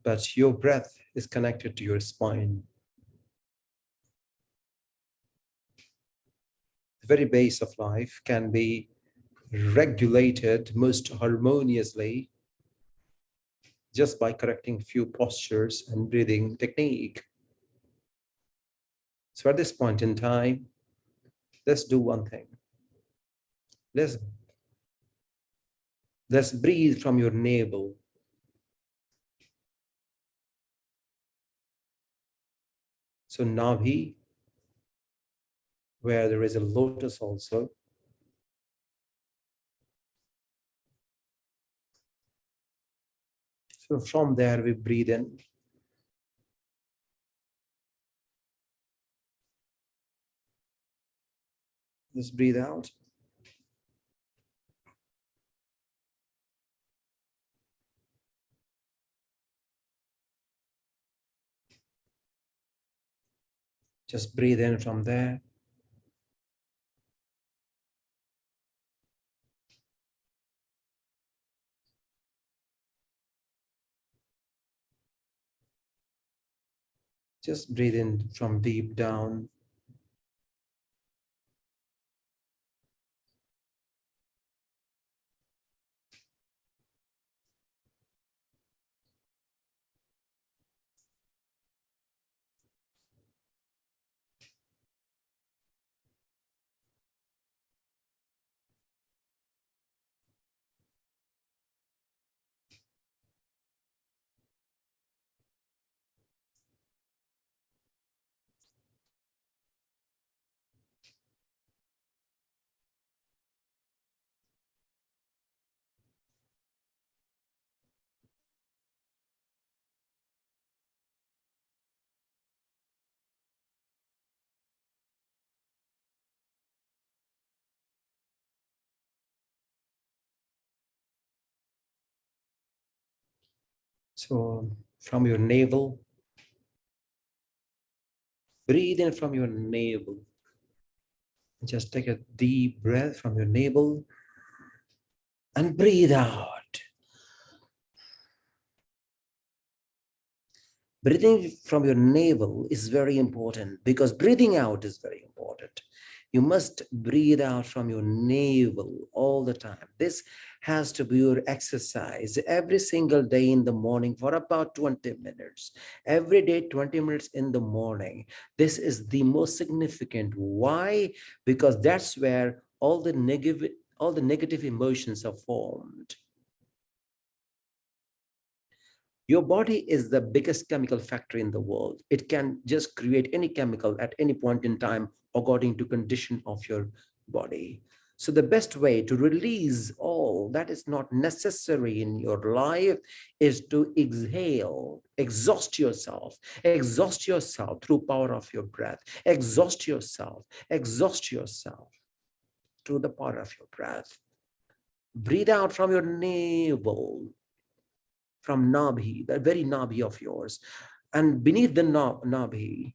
But your breath is connected to your spine. The very base of life can be regulated most harmoniously just by correcting few postures and breathing technique. So at this point in time, let's do one thing. Let's breathe from your navel. So Nabhi, where there is a lotus also. So from there we breathe in. Let's breathe out. Just breathe in from there. Just breathe in from deep down. So from your navel, breathe in from your navel. Just take a deep breath from your navel and breathe out. Breathing from your navel is very important because breathing out is very important. You must breathe out from your navel all the time. This has to be your exercise every single day in the morning for about 20 minutes. Every day, 20 minutes in the morning. This is the most significant. Why? Because that's where all the negative emotions are formed. Your body is the biggest chemical factory in the world. It can just create any chemical at any point in time according to condition of your body. So the best way to release all that is not necessary in your life is to exhale, exhaust yourself through power of your breath, exhaust yourself through the power of your breath. Breathe out from your navel, from Nabhi, the very Nabhi of yours. And beneath the Nabhi,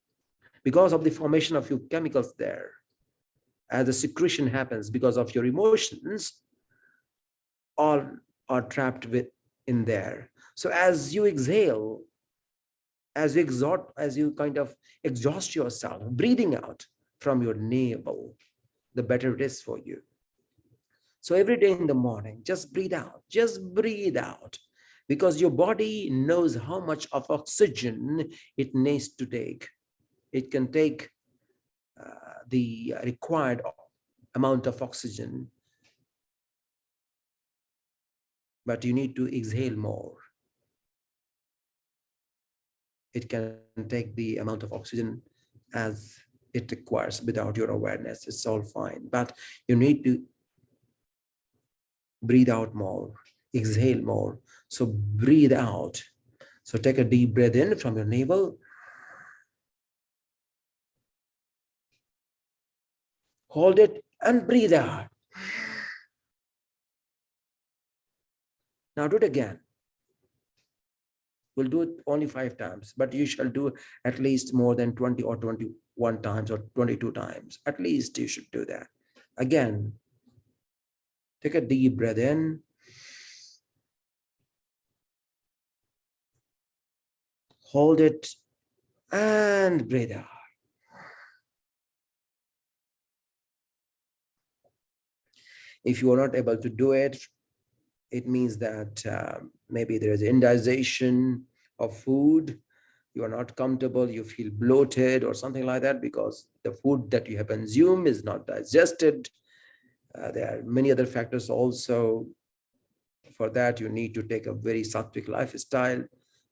because of the formation of few chemicals there, as the secretion happens because of your emotions, all are trapped in there. So as you exhale, as you kind of exhaust yourself, breathing out from your navel, the better it is for you. So every day in the morning, just breathe out, because your body knows how much of oxygen it needs to take. It can take the required amount of oxygen, but you need to exhale more. It can take the amount of oxygen as it requires without your awareness. It's all fine, but you need to breathe out more, exhale more. So breathe out. So take a deep breath in from your navel. Hold it and breathe out. Now do it again. We'll do it only 5 times, but you shall do at least more than 20 or 21 times or 22 times. At least you should do that. Again, take a deep breath in. Hold it and breathe out. If you are not able to do it, it means that maybe there is indigestion of food. You are not comfortable, you feel bloated or something like that because the food that you have consumed is not digested. There are many other factors also. For that, you need to take a very sattvic lifestyle.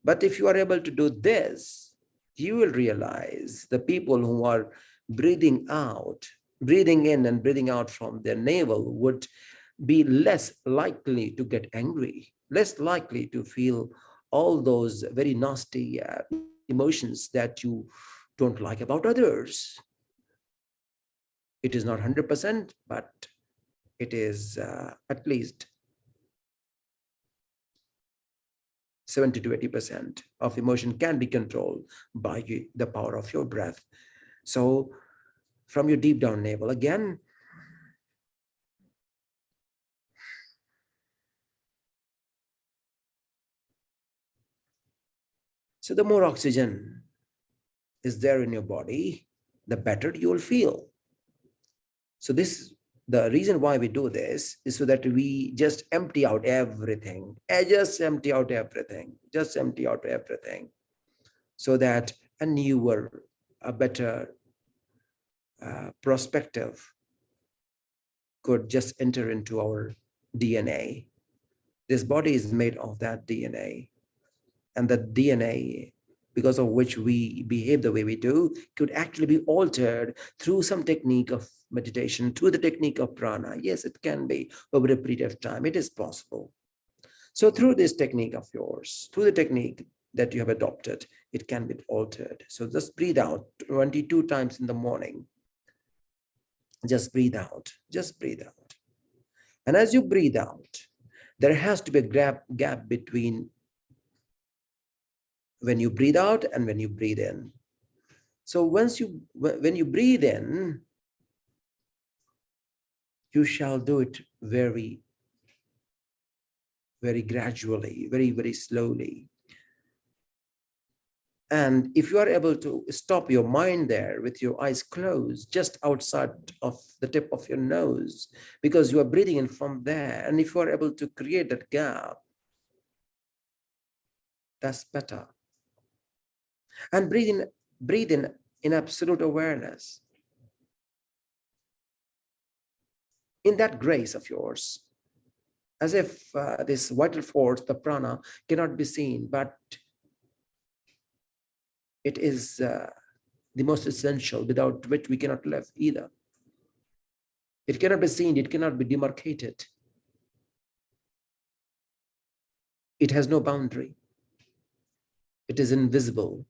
But if you are able to do this, you will realize the people who are breathing in and breathing out from their navel would be less likely to get angry, less likely to feel all those very nasty emotions that you don't like about others. It is not 100%, but it is at least 70 to 80% of emotion can be controlled by the power of your breath. So from your deep down navel again, so the more oxygen is there in your body, the better you will feel. So the reason why we do this is so that we just empty out everything, just empty out everything, so that a newer, a better perspective could just enter into our DNA. This body is made of that DNA, and the DNA, because of which we behave the way we do, could actually be altered through some technique of meditation, through the technique of prana. Yes, it can be over a period of time. It is possible. So through this technique of yours, through the technique that you have adopted, it can be altered. So just breathe out 22 times in the morning. Just breathe out. Just breathe out. And as you breathe out, there has to be a gap between when you breathe out and when you breathe in. So when you breathe in, you shall do it very, very gradually, very, very slowly. And if you are able to stop your mind there with your eyes closed, just outside of the tip of your nose, because you are breathing in from there, and if you are able to create that gap, that's better. And breathe in absolute awareness, in that grace of yours, as if this vital force, the prana, cannot be seen, but it is the most essential, without which we cannot live either. It cannot be seen, it cannot be demarcated. It has no boundary. It is invisible.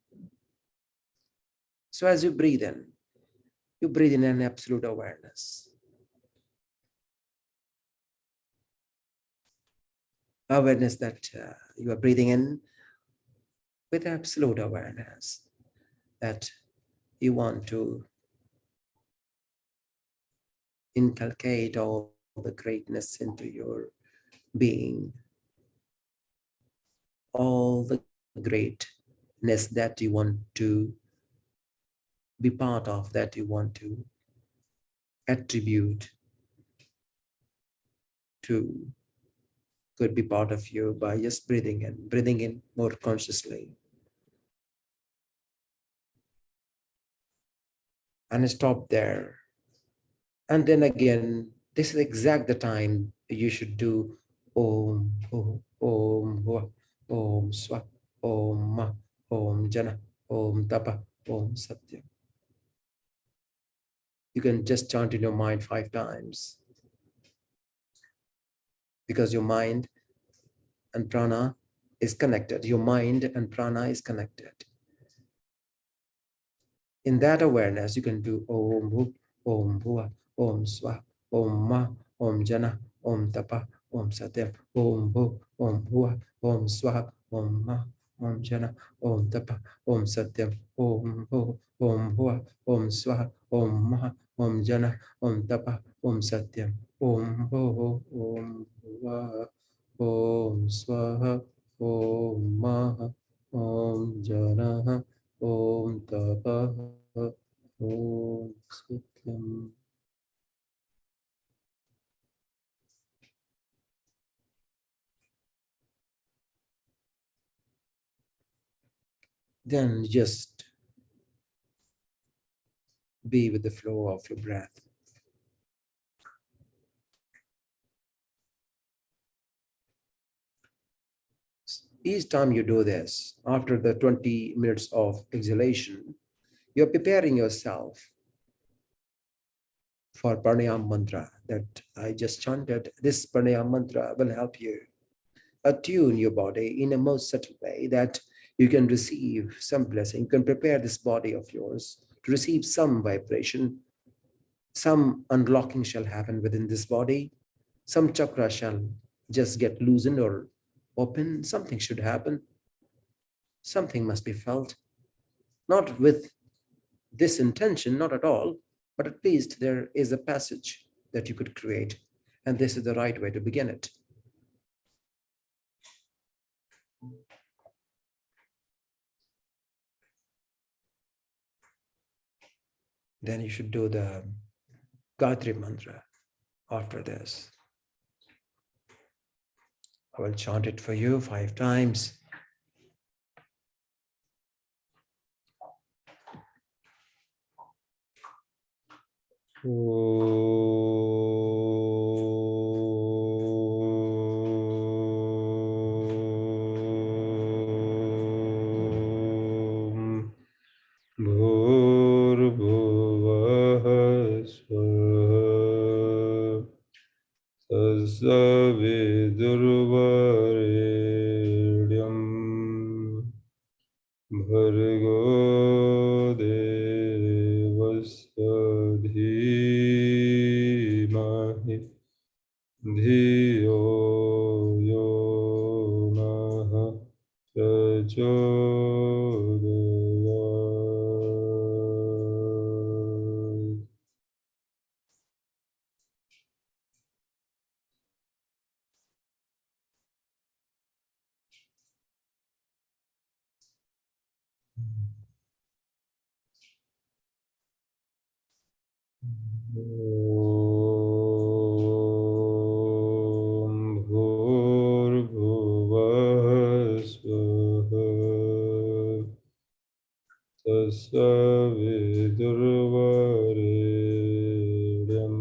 So as you breathe in an absolute awareness. Awareness that you are breathing in with absolute awareness that you want to inculcate all the greatness into your being, all the greatness that you want to be part of, that you want to attribute to, could be part of you by just breathing in more consciously. And stop there. And then again, this is exact the time you should do Om, Om, Om, Hua, Om, Swa, Om, Ma, Om, Jana, Om, Tapa, Om, Satya. You can just chant in your mind 5 times, because your mind and prana is connected. Your mind and prana is connected. In that awareness, you can do Om Bhu, Om Bhuva, Om Swa, Om Ma, Om Jana, Om Tapa, Om Satya, Om Bhu, Om Bhuva, Om Swa, Om Ma, Om Jana, Om Tapa, Om Satyam, Om Bhu, Om Bhuva, Om Swa, Om Ma, Om Jana, Om Tapa, Om Satyam, Om Bhu, Om Bhuva, Om Swaha, Om Ma, Om Jana, Om Tapa, Om Satyam. Then just be with the flow of your breath. Each time you do this, after the 20 minutes of exhalation, you're preparing yourself for Pranayama Mantra that I just chanted. This Pranayama Mantra will help you attune your body in a most subtle way that you can receive some blessing. You can prepare this body of yours to receive some vibration. Some unlocking shall happen within this body. Some chakra shall just get loosened or open. Something should happen. Something must be felt. Not with this intention, not at all, but at least there is a passage that you could create. And this is the right way to begin it. Then you should do the Gayatri Mantra after this. I will chant it for you 5 times. Om Bhurvuvah Svah Tasavidurvarenyam Bhargo Devasya Dhimahi Dhiyo Yonaha Prachodayat. Om Bhurbhuvah Swaha Tasavidurvarenyam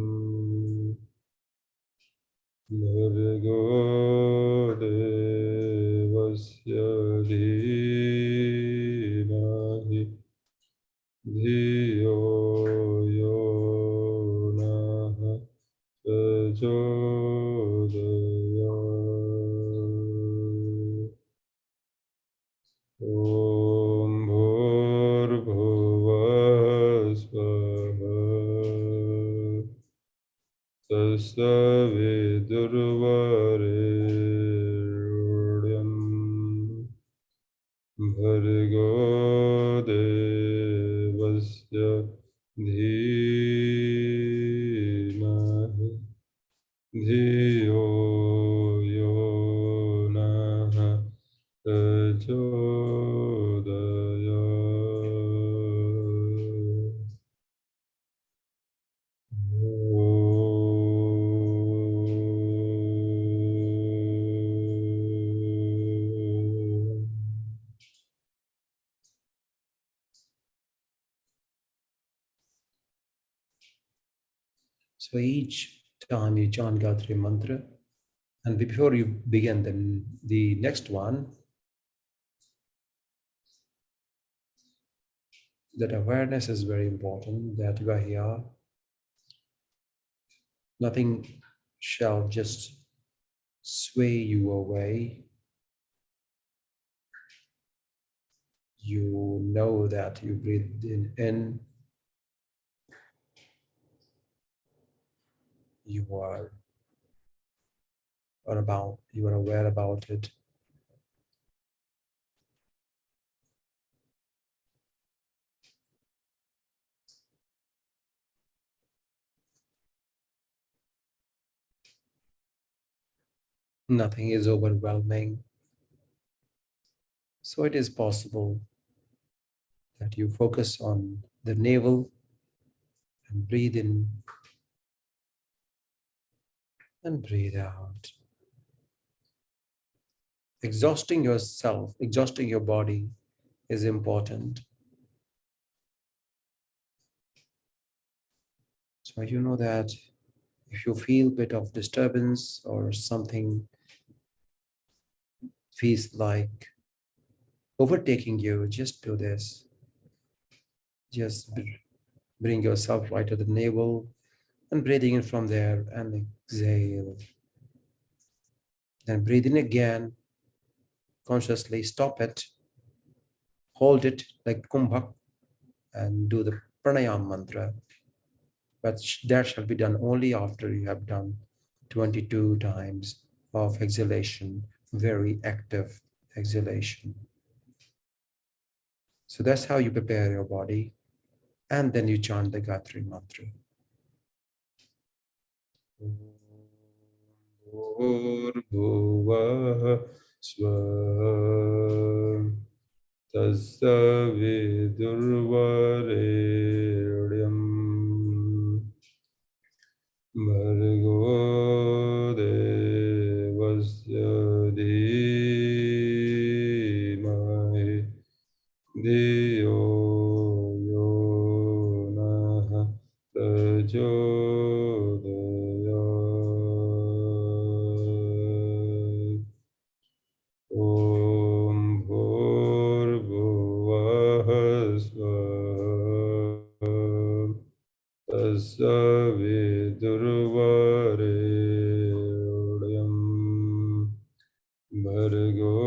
Bhargo Devasya Dhimahi Dhiyo Yonaha Prachodayat. Om Bhurbhuvah Swaha Tasavidurvarenyam Bhargo Devasya Dhimahi Dhiyo Yonaha Prachodayat. So each time you chant Gayatri Mantra, and before you begin the next one, that awareness is very important, that you are here. Nothing shall just sway you away. You know that you breathed in, you are aware about it. Nothing is overwhelming. So it is possible that you focus on the navel and breathe in and breathe out. Exhausting yourself, exhausting your body is important. So you know that if you feel a bit of disturbance or something feels like overtaking you, just do this. Just bring yourself right to the navel and breathing in from there and exhale. Then breathe in again, consciously stop it, hold it like kumbhak and do the Pranayama Mantra. But that shall be done only after you have done 22 times of exhalation, very active exhalation. So that's how you prepare your body. And then you chant the Gayatri Mantra. Bhurбhuvah Swam Tasya Vidurvareryam Bhargo Devasya Dhimahi Dhiyo Yo Nah Prachodayat. Om Bhurbhuvah Swam Tasya Vidurvareryam Bhargo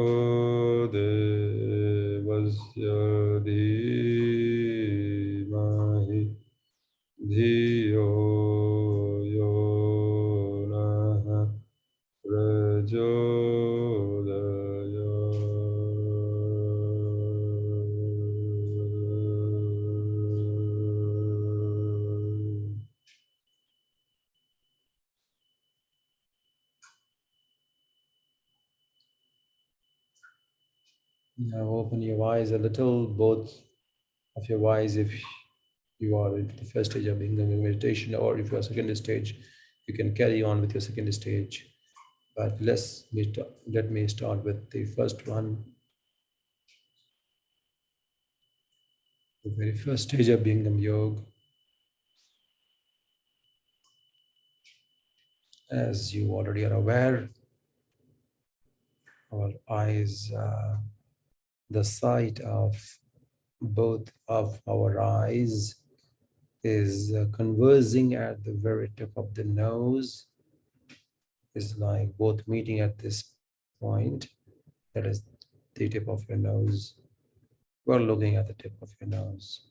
Devasya Dhimahi Dhiyo Yo Nah Prachodayat. Now open your eyes a little, both of your eyes if you are in the first stage of Lingam meditation, or if you are second stage, you can carry on with your second stage. But let me start with the first one. The very first stage of Lingam Yoga. As you already are aware, our eyes, the sight of both of our eyes is conversing at the very tip of the nose, is like both meeting at this point, that is the tip of your nose. We're looking at the tip of your nose.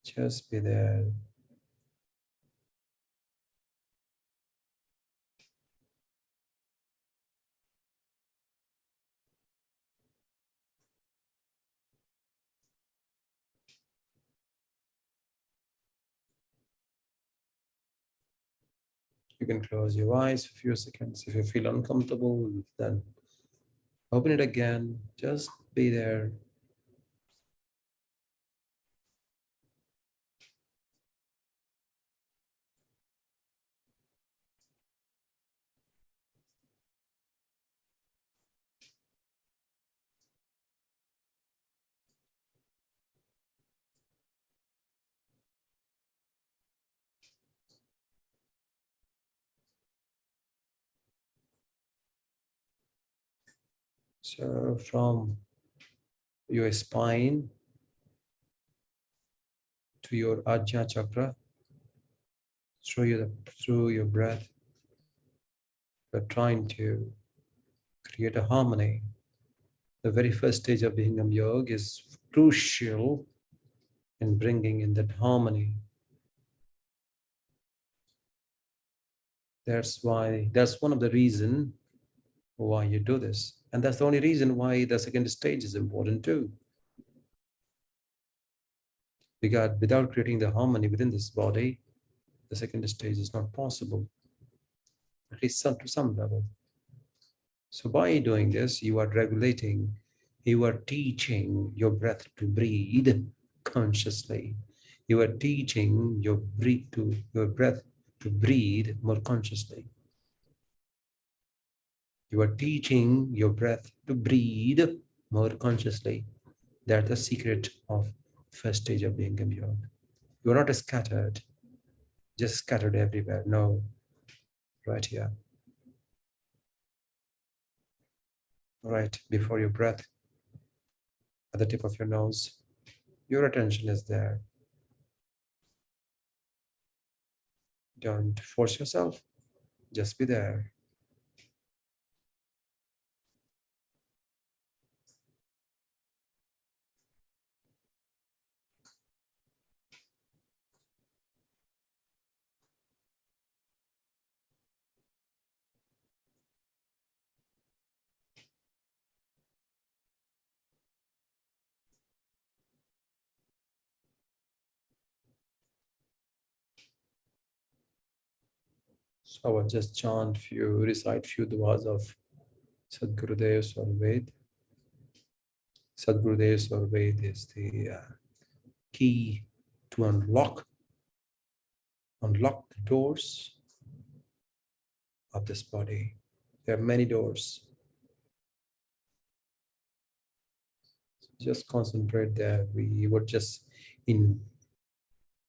Just be there. You can close your eyes for a few seconds. If you feel uncomfortable, then open it again. Just be there. So from your spine to your Ajna chakra, through your breath, you're trying to create a harmony The very first stage of Bhingam Yoga is crucial in bringing in that harmony. That's one of the reason why you do this. And that's the only reason why the second stage is important too. Because without creating the harmony within this body, the second stage is not possible, at least to some level. So by doing this, you are regulating, you are teaching your breath to breathe consciously. You are teaching your breath to breathe more consciously. You are teaching your breath to breathe more consciously. That's the secret of first stage of being yoga. You are not scattered, just scattered everywhere. No, right here, right before your breath, at the tip of your nose. Your attention is there. Don't force yourself, just be there. So I will just recite few duas of Sadgurudev Sarved. Sadgurudev Sarved is the key to unlock the doors of this body. There are many doors. Just concentrate there. We would just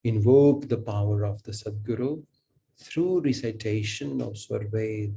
invoke the power of the Sadguru through recitation of Sarved.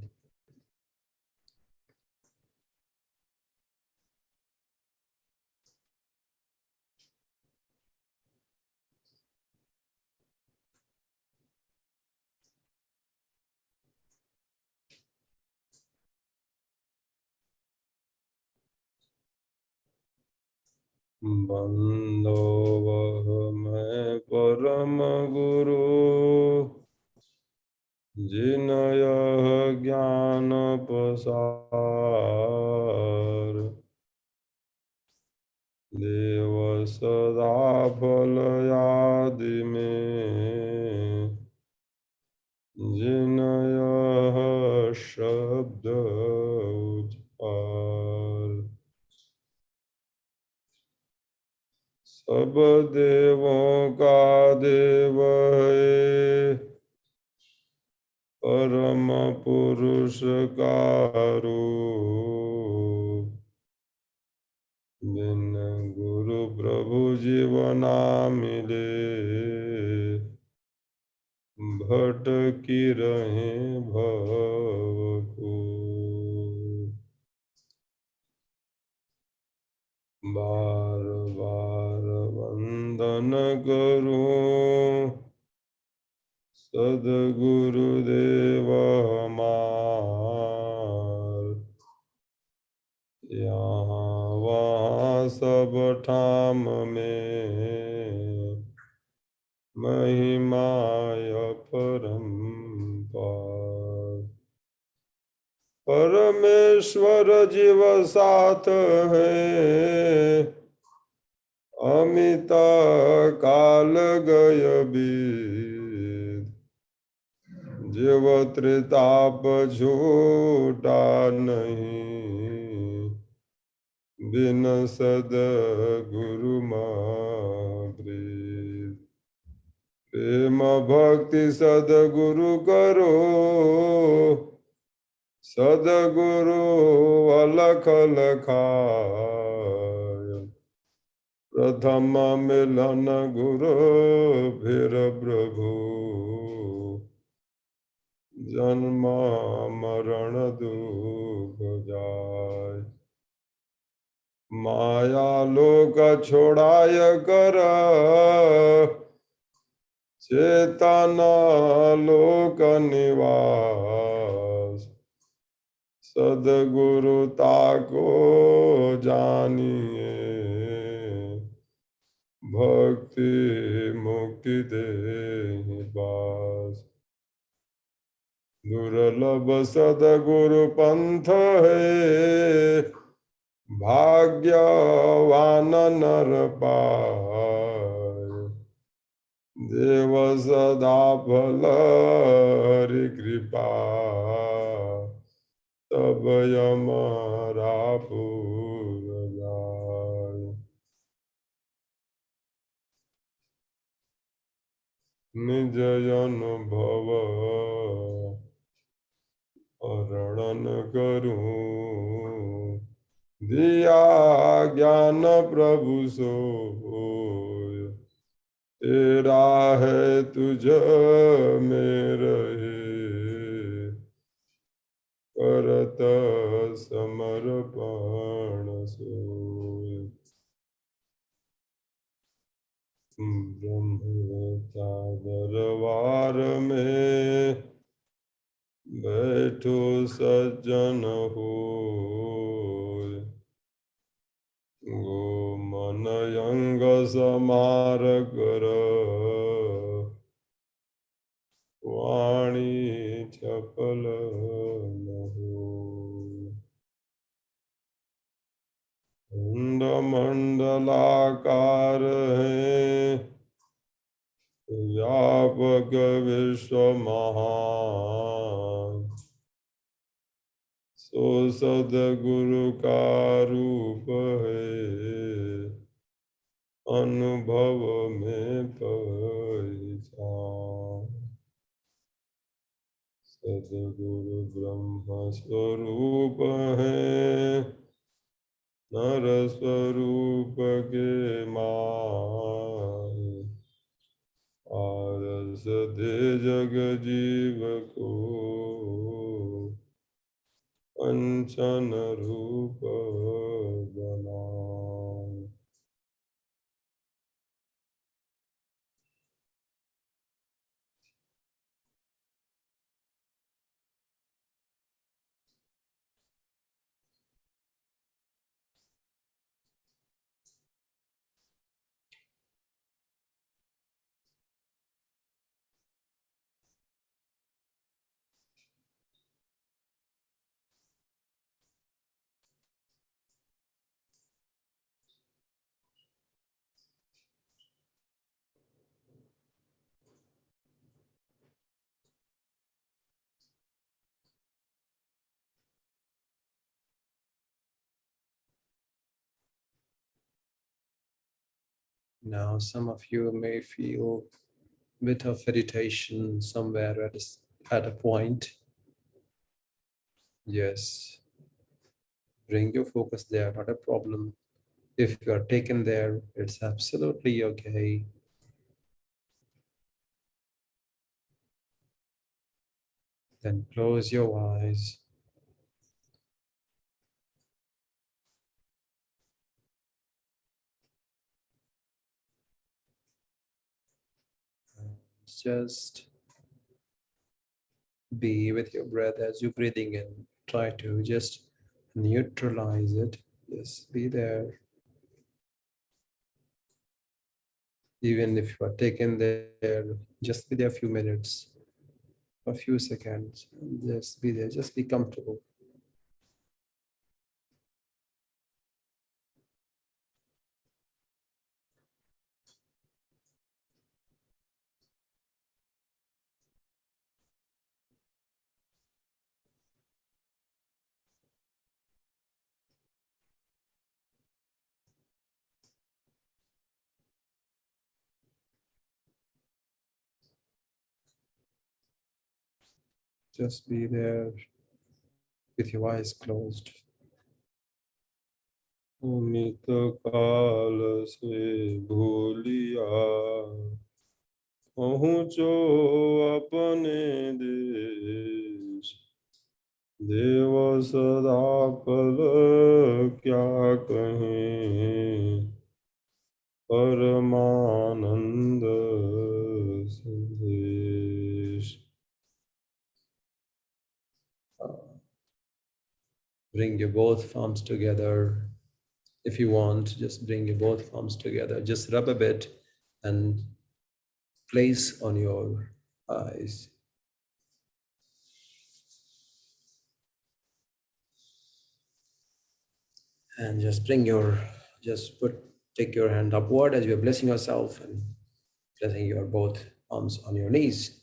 बंदो वह मैं परम गुरु जिन यह ज्ञान पसार देव सदा फल आदि में जिन यह शब्द उचार सब देवों का देव है परम पुरुष का रूप बिन गुरु प्रभु जीवना मिले भटकी रहे भवको बार बार वंदन करूं सद्गुरुदेव हमार यहाँ वहाँ सब ठाम में महिमाय परम्पार परमेश्वर जीव साथ है अमित काल गय बीत जीव त्रिताप झूठा नहीं बिन सद गुरु प्रीत प्रेम भक्ति सदगुरु करो सदगुरु अलख लखाय प्रथम मिलन गुरु फिर प्रभु जन्म मरण दुख जाय माया लोक छोड़ाय कर चेतन लोक निवास सदगुरुता को जानिए, भक्ति मुक्ति दे बास। दुर्लभ सदगुरु पंथ है, भाग्यवान नर पाए। देव सदा फल हरि कृपा, तब यमरा पूर जाय। निज अनुभव वर्णन करूं, दिया ज्ञान प्रभु सोय। तेरा है तुझ में रहे, करत समर्पण सोय। ब्रह्मता दरबार में बैठो सज्जन होय। गो मन अंग समार कर, वाणी चपल न होय। मुंड मंडलाकार है, व्यापक विश्व महान। सो सदगुरु का रूप है, अनुभव में पहचान। सदगुरु ब्रह्म स्वरूप है, नर स्वरूप के माय। आरस दे जग जीव को, कंचन रूप बनाए। Now, some of you may feel a bit of irritation somewhere at a point. Yes, bring your focus there, not a problem. If you are taken there, it's absolutely okay. Then close your eyes. Just be with your breath as you're breathing in. Try to just neutralize it. Just be there. Even if you are taken there, just be there a few minutes, a few seconds. Just be there. Just be comfortable. Just be there with your eyes closed. Amit काल से भूलिया, पहुँचो अपने देश। देव सदा फल क्या कहें, परमानंद संदेश। Bring your both palms together. If you want, just bring your both palms together. Just rub a bit and place on your eyes. And just take your hand upward as you're blessing yourself and blessing your both arms on your knees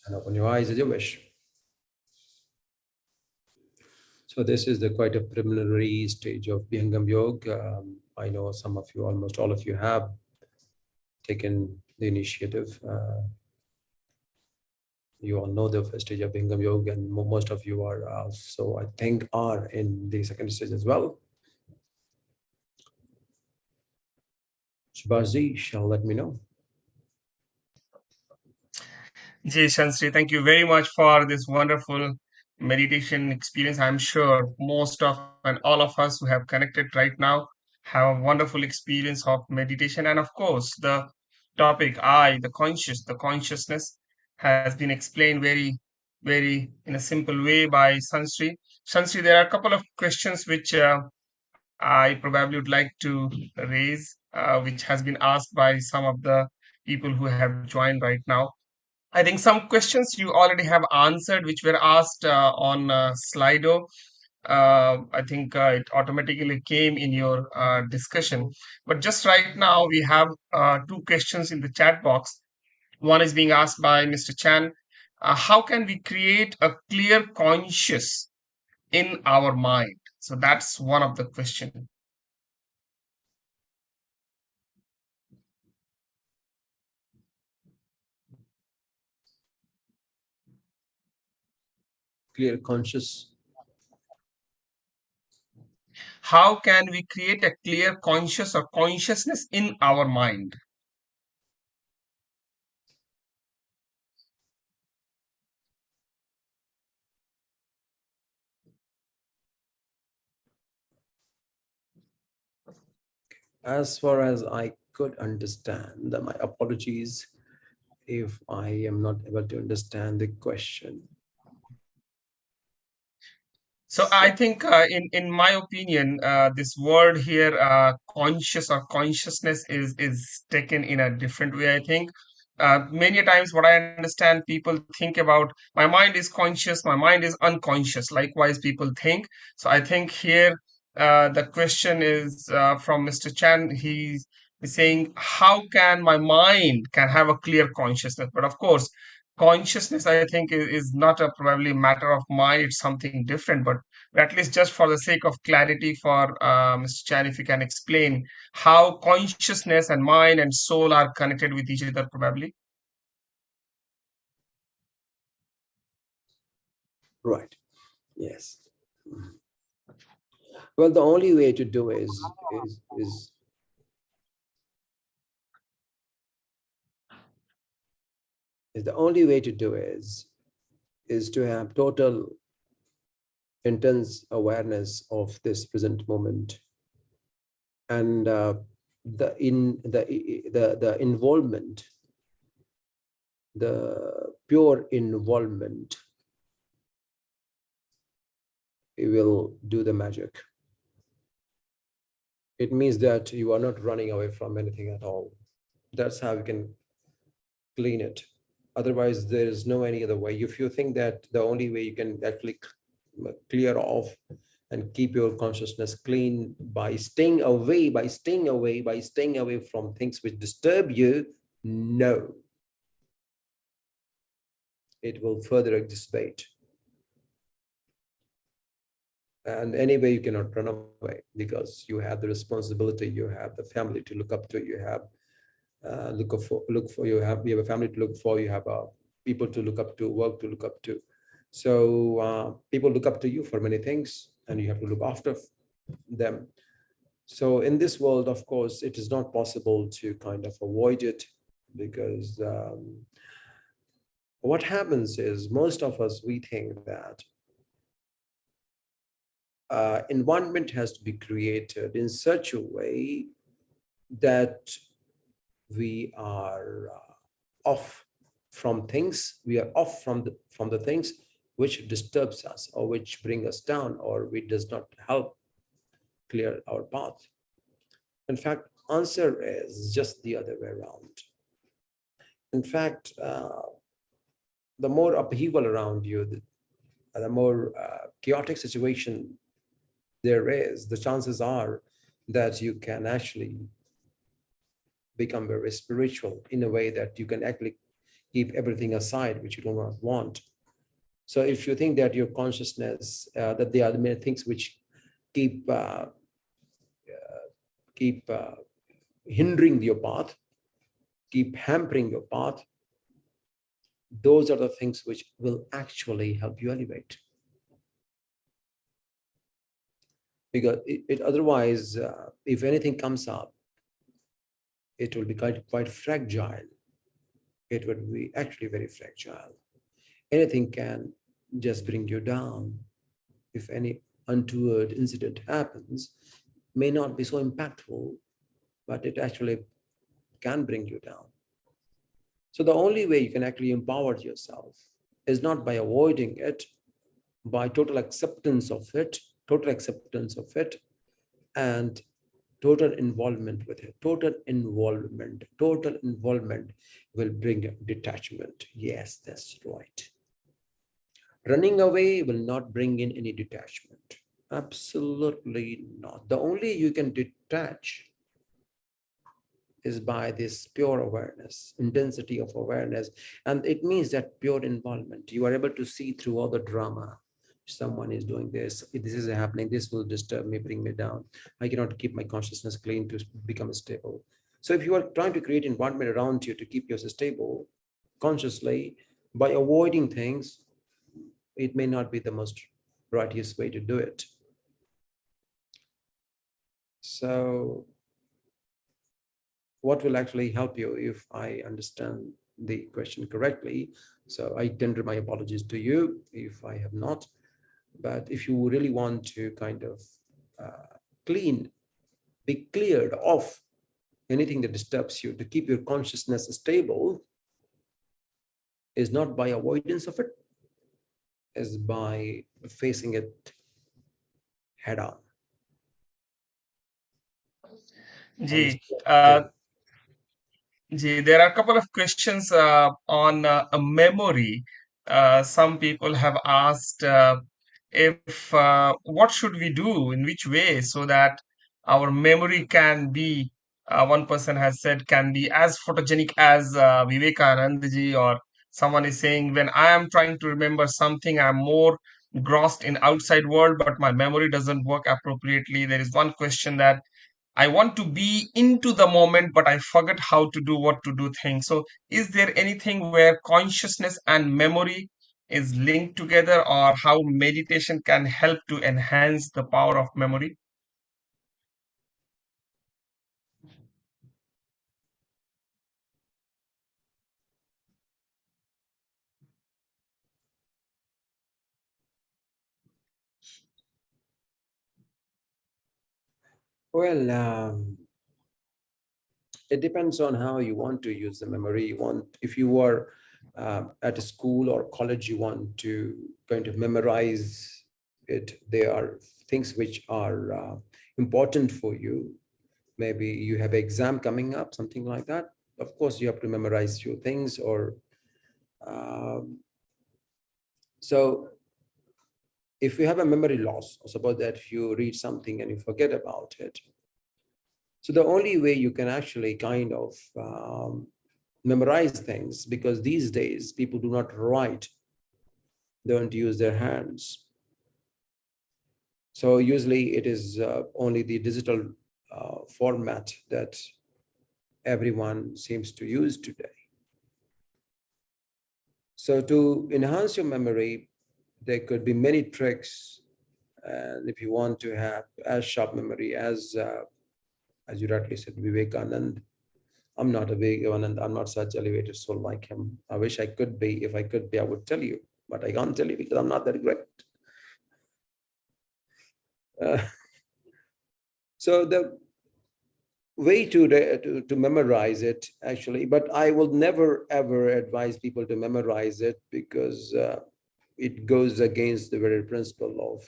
and open your eyes as you wish. So this is the quite a preliminary stage of Bhyangam Yoga. I know some of you, almost all of you, have taken the initiative. You all know the first stage of Bhyangam Yoga, and most of you are also, I think, are in the second stage as well. Subhasji shall let me know. Jay Shansri, thank you very much for this wonderful meditation experience. I'm sure most of and all of us who have connected right now have a wonderful experience of meditation. And of course, the topic I, the consciousness has been explained very in a simple way by Sansri. Sansri, there are a couple of questions which I probably would like to raise, which has been asked by some of the people who have joined right now. I think some questions you already have answered, which were asked on Slido. I think it automatically came in your discussion. But just right now, we have two questions in the chat box. One is being asked by Mr. Chan. How can we create a clear conscious in our mind? So that's one of the question. Clear conscious. How can we create a clear conscious or consciousness in our mind? As far as I could understand, my apologies if I am not able to understand the question. So I think, in my opinion, this word here, conscious or consciousness, is taken in a different way. I think many times what I understand, people think about my mind is conscious, my mind is unconscious. Likewise, people think. So I think here the question is from Mr. Chan. He's saying, how can my mind can have a clear consciousness? But of course, consciousness, I think, is not a probably matter of mind. It's something different, but at least just for the sake of clarity for Mr. Chan, if you can explain how consciousness and mind and soul are connected with each other, probably. Right. Yes. Well, the only way to do is the only way to do is to have total intense awareness of this present moment, and the involvement, the pure involvement, it will do the magic. It means that you are not running away from anything at all. That's how you can clean it. Otherwise, there is no any other way. If you think that the only way you can actually clear off and keep your consciousness clean by staying away, by staying away from things which disturb you, no, it will further exacerbate. And anyway, you cannot run away because you have the responsibility, you have the family to look up to, you have you have a family to look for, you have people to look up to, work to look up to. So people look up to you for many things, and you have to look after them. So in this world, of course, it is not possible to kind of avoid it, because what happens is most of us, we think that environment has to be created in such a way that we are off from things, we are off from the things which disturbs us or which bring us down or which does not help clear our path. In fact, answer is just the other way around. In fact, the more upheaval around you, the more chaotic situation there is, the chances are that you can actually become very spiritual in a way that you can actually keep everything aside which you do not want. So if you think that your consciousness, that there are many things which keep hindering your path, keep hampering your path, those are the things which will actually help you elevate. Because it otherwise, if anything comes up, it will be quite fragile. It would be actually very fragile. Anything can just bring you down. If any untoward incident happens, may not be so impactful, but it actually can bring you down. So the only way you can actually empower yourself is not by avoiding it, by total acceptance of it, and total involvement with it. Total involvement will bring detachment. Yes, that's right. Running away will not bring in any detachment. Absolutely not. The only you can detach is by this pure awareness, intensity of awareness. And it means that pure involvement. You are able to see through all the drama. Someone is doing this is happening, this will disturb me, bring me down. I cannot keep my consciousness clean to become stable. So if you are trying to create environment around you to keep yourself stable consciously, by avoiding things, it may not be the most righteous way to do it. So what will actually help you, if I understand the question correctly? So I tender my apologies to you if I have not. But if you really want to kind of be cleared of anything that disturbs you, to keep your consciousness stable, is not by avoidance of it, is by facing it head on. Ji, there are a couple of questions on a memory. Some people have asked if what should we do, in which way, so that our memory can be, one person has said, can be as photogenic as Vivekananda ji, or someone is saying, when I am trying to remember something, I'm more grossed in outside world, but my memory doesn't work appropriately. There is one question that I want to be into the moment, but I forget how to do what to do things. So, is there anything where consciousness and memory is linked together, or how meditation can help to enhance the power of memory? Well, it depends on how you want to use the memory. If you are at a school or college, you want to kind of memorize it. There are things which are important for you. Maybe you have an exam coming up, something like that. Of course, you have to memorize few things. Or so if you have a memory loss, or suppose that you read something and you forget about it, so the only way you can actually kind of memorize things, because these days people do not write, they don't use their hands. So usually it is only the digital format that everyone seems to use today. So to enhance your memory, there could be many tricks. And if you want to have as sharp memory as you rightly said, Vivekananda, I'm not a Vivekananda, I'm not such elevated soul like him. I wish I could be. If I could be, I would tell you, but I can't tell you because I'm not that great. So the way to memorize it, actually, but I will never ever advise people to memorize it, because it goes against the very principle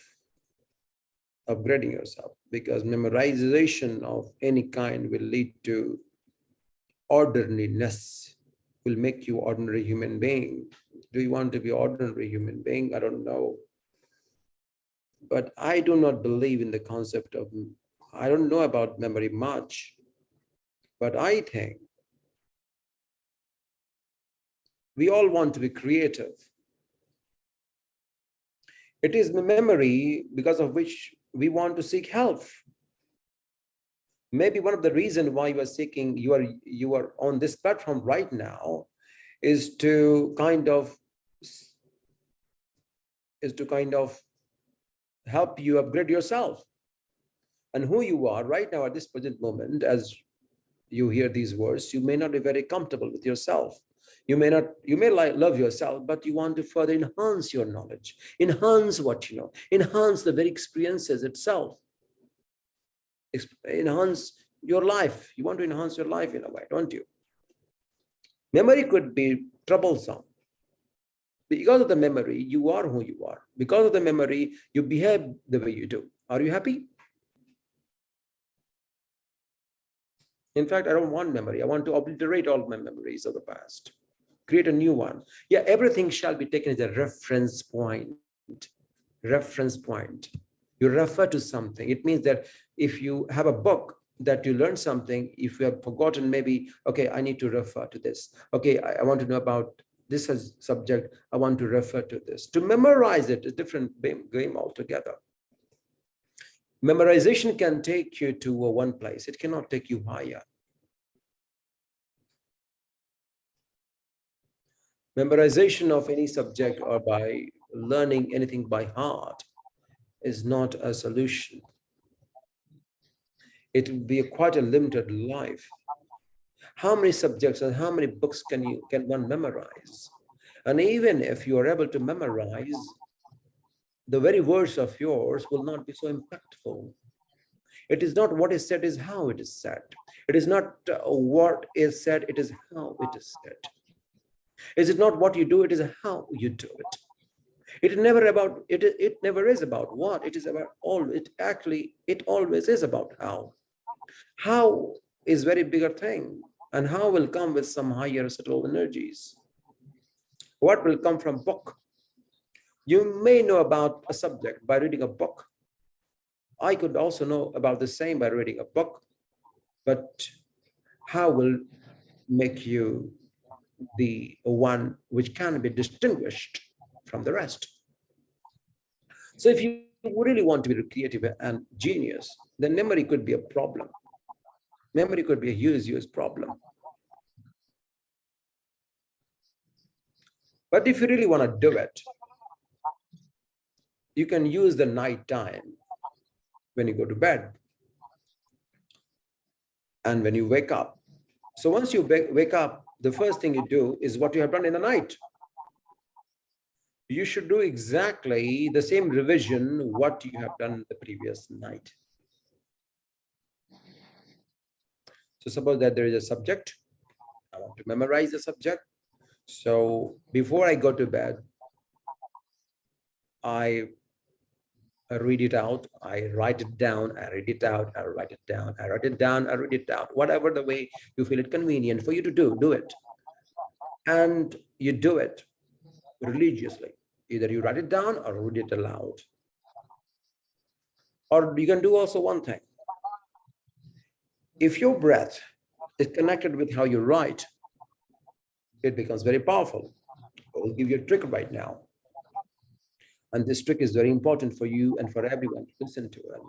of upgrading yourself, because memorization of any kind will lead to ordinariness, will make you ordinary human being. Do you want to be ordinary human being? I don't know. But I do not believe in the concept of, I don't know about memory much, but I think we all want to be creative. It is the memory because of which we want to seek health. Maybe one of the reasons why you are seeking, you are on this platform right now, is to kind of help you upgrade yourself and who you are right now at this present moment. As you hear these words, you may not be very comfortable with yourself. You may love yourself, but you want to further enhance your knowledge, enhance what you know, enhance the very experiences itself, enhance your life. You want to enhance your life in a way, don't you? Memory could be troublesome. Because of the memory, you are who you are. Because of the memory, you behave the way you do. Are you happy? In fact, I don't want memory. I want to obliterate all my memories of the past. Create a new one. Yeah, everything shall be taken as a reference point. Reference point. You refer to something. It means that if you have a book that you learn something, if you have forgotten, maybe, okay, I need to refer to this. Okay, I want to know about this as subject. I want to refer to this. To memorize it is a different game altogether. Memorization can take you to one place. It cannot take you higher. Memorization of any subject or by learning anything by heart is not a solution. It will be quite a limited life. How many subjects and how many books can one memorize? And even if you are able to memorize, the very words of yours will not be so impactful. It is not what is said, is how it is said. It is not what is said, it is how it is said. Is it not what you do, it is how you do it. It never is about what, it is about all. It always is about how. How is very bigger thing, and how will come with some higher subtle energies. What will come from book? You may know about a subject by reading a book. I could also know about the same by reading a book, but how will make you the one which can be distinguished from the rest? So if you really want to be creative and genius, then memory could be a problem. Memory could be a huge problem. But if you really want to do it, you can use the night time when you go to bed and when you wake up. So once you wake up, the first thing you do is what you have done in the night. You should do exactly the same revision what you have done the previous night. So suppose that there is a subject. I want to memorize the subject. So before I go to bed, I read it out, I write it down, I read it out, I write it down, I write it down, I read it out. Whatever the way you feel it convenient for you to do it. And you do it religiously. Either you write it down or read it aloud. Or you can do also one thing. If your breath is connected with how you write, it becomes very powerful. I will give you a trick right now. And this trick is very important for you and for everyone to listen to and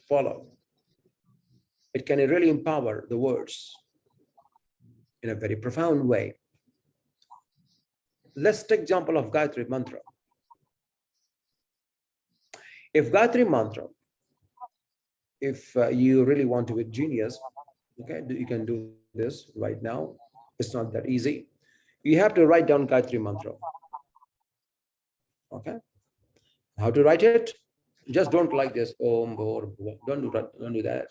follow. It can really empower the words in a very profound way. Let's take example of Gayatri Mantra. If Gayatri Mantra, if you really want to be genius, okay, you can do this right now. It's not that easy. You have to write down Gayatri Mantra. Okay. How to write it? Just don't like this. Om, or don't do that. Don't do that.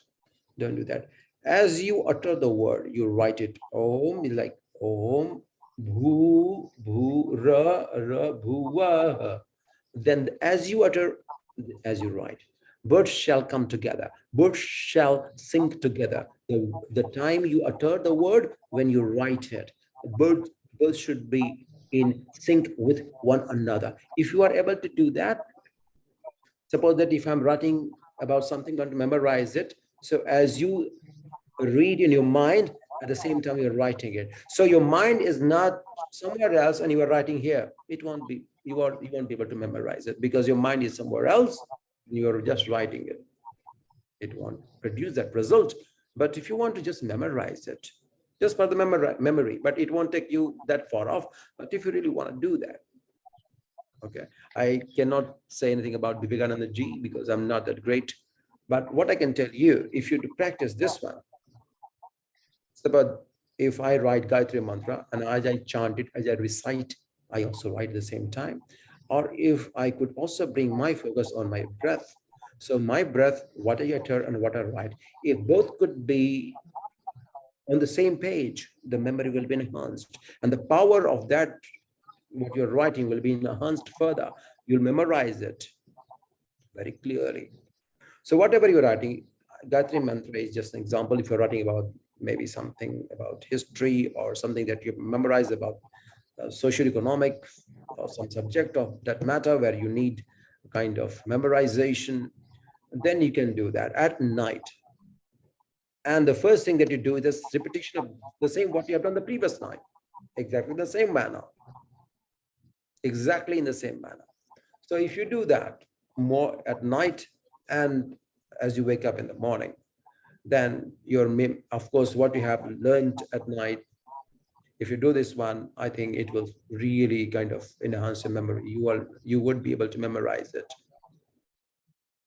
Don't do that. As you utter the word, you write it. Om, like Om, Bhu, Bhu, Ra, Ra, Bhuva. then as you utter, as you write, words shall come together, words shall sync together. The time you utter the word, when you write it, words should be in sync with one another. If you are able to do that, suppose that if I'm writing about something, going to memorize it, so as you read in your mind, at the same time you're writing it, so your mind is not somewhere else and you are writing here, it won't be, you won't be able to memorize it, because your mind is somewhere else, you are just writing it, it won't produce that result. But if you want to just memorize it, just for the memory, but it won't take you that far off. But if you really want to do that, okay, I cannot say anything about Vivekananda ji because I'm not that great. But what I can tell you, if you practice this one, it's about, if I write Gayatri Mantra and as I chant it, as I recite, I also write at the same time. Or if I could also bring my focus on my breath. So my breath, what I utter and what I write, if both could be on the same page, the memory will be enhanced. And the power of that, what you're writing, will be enhanced further. You'll memorize it very clearly. So whatever you're writing, Gayatri Mantra is just an example. If you're writing about maybe something about history or something that you memorize about social economic or some subject of that matter where you need kind of memorization, then you can do that at night. And the first thing that you do is this repetition of the same what you have done the previous night, exactly the same manner, exactly in the same manner. So if you do that more at night and as you wake up in the morning, then of course, what you have learned at night, if you do this one, I think it will really kind of enhance your memory. You would be able to memorize it.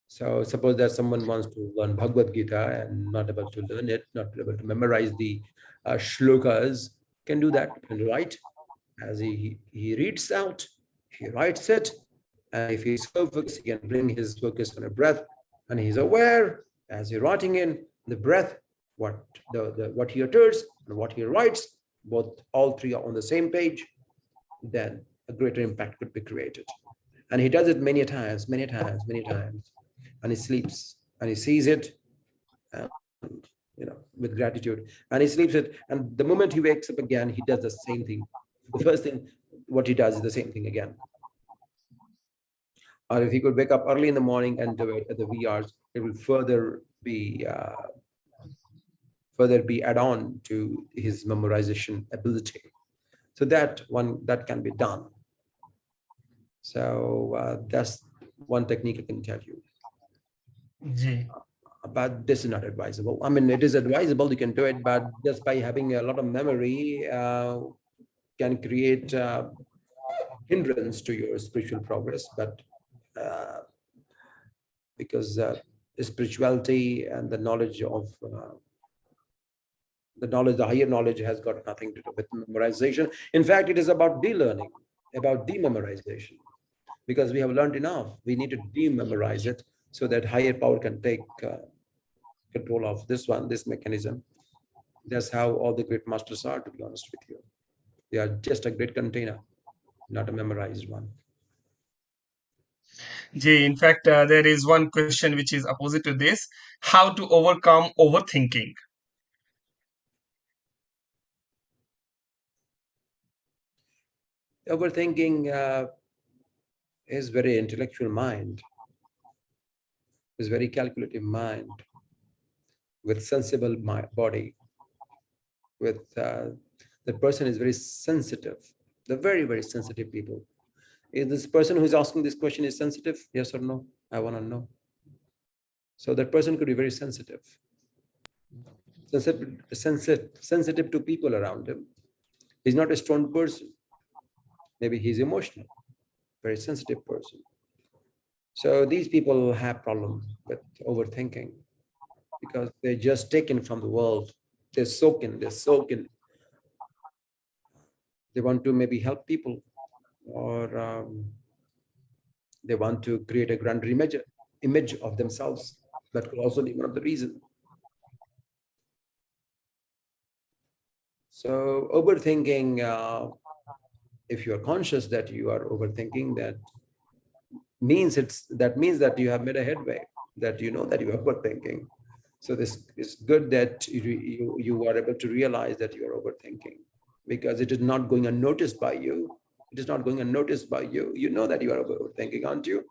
So suppose that someone wants to learn Bhagavad Gita and not able to learn it, not able to memorize the shlokas, can do that, can write. As he reads out, he writes it, and if he's so focused, he can bring his focus on a breath, and he's aware as he's writing in the breath, what he utters and what he writes, all three are on the same page, then a greater impact could be created. And he does it many times, many times, many times, and he sleeps and he sees it, and with gratitude, and he sleeps it, and the moment he wakes up again, he does the same thing. The first thing what he does is the same thing again. Or if he could wake up early in the morning and do it at the wee hours, it will further be add on to his memorization ability. So that can be done. So that's one technique I can tell you. Ji. But this is not advisable. I mean, it is advisable, you can do it, but just by having a lot of memory can create hindrance to your spiritual progress. But because the spirituality and the knowledge of the higher knowledge has got nothing to do with memorization. In fact, it is about de-learning, about dememorization, because we have learned enough. We need to dememorize it so that higher power can take control of this mechanism. That's how all the great masters are, to be honest with you. They are just a great container, not a memorized one. Ji, in fact, there is one question which is opposite to this: how to overcome overthinking? Overthinking is very intellectual mind, is very calculative mind, with sensible body, with the person is very sensitive. They're very, very sensitive people. Is this person who's asking this question is sensitive? Yes or no? I want to know. So that person could be very sensitive. Sensitive to people around him. He's not a strong person. Maybe he's emotional, very sensitive person. So these people have problem with overthinking because they're just taken from the world. They're soaking. They want to maybe help people, or they want to create a grander image of themselves. That could also be one of the reasons. So overthinking, if you are conscious that you are overthinking, that means that means that you have made a headway, that you know that you are overthinking. So this is good that you are able to realize that you are overthinking, because it is not going unnoticed by you. It is not going unnoticed by you. You know that you are overthinking, aren't you?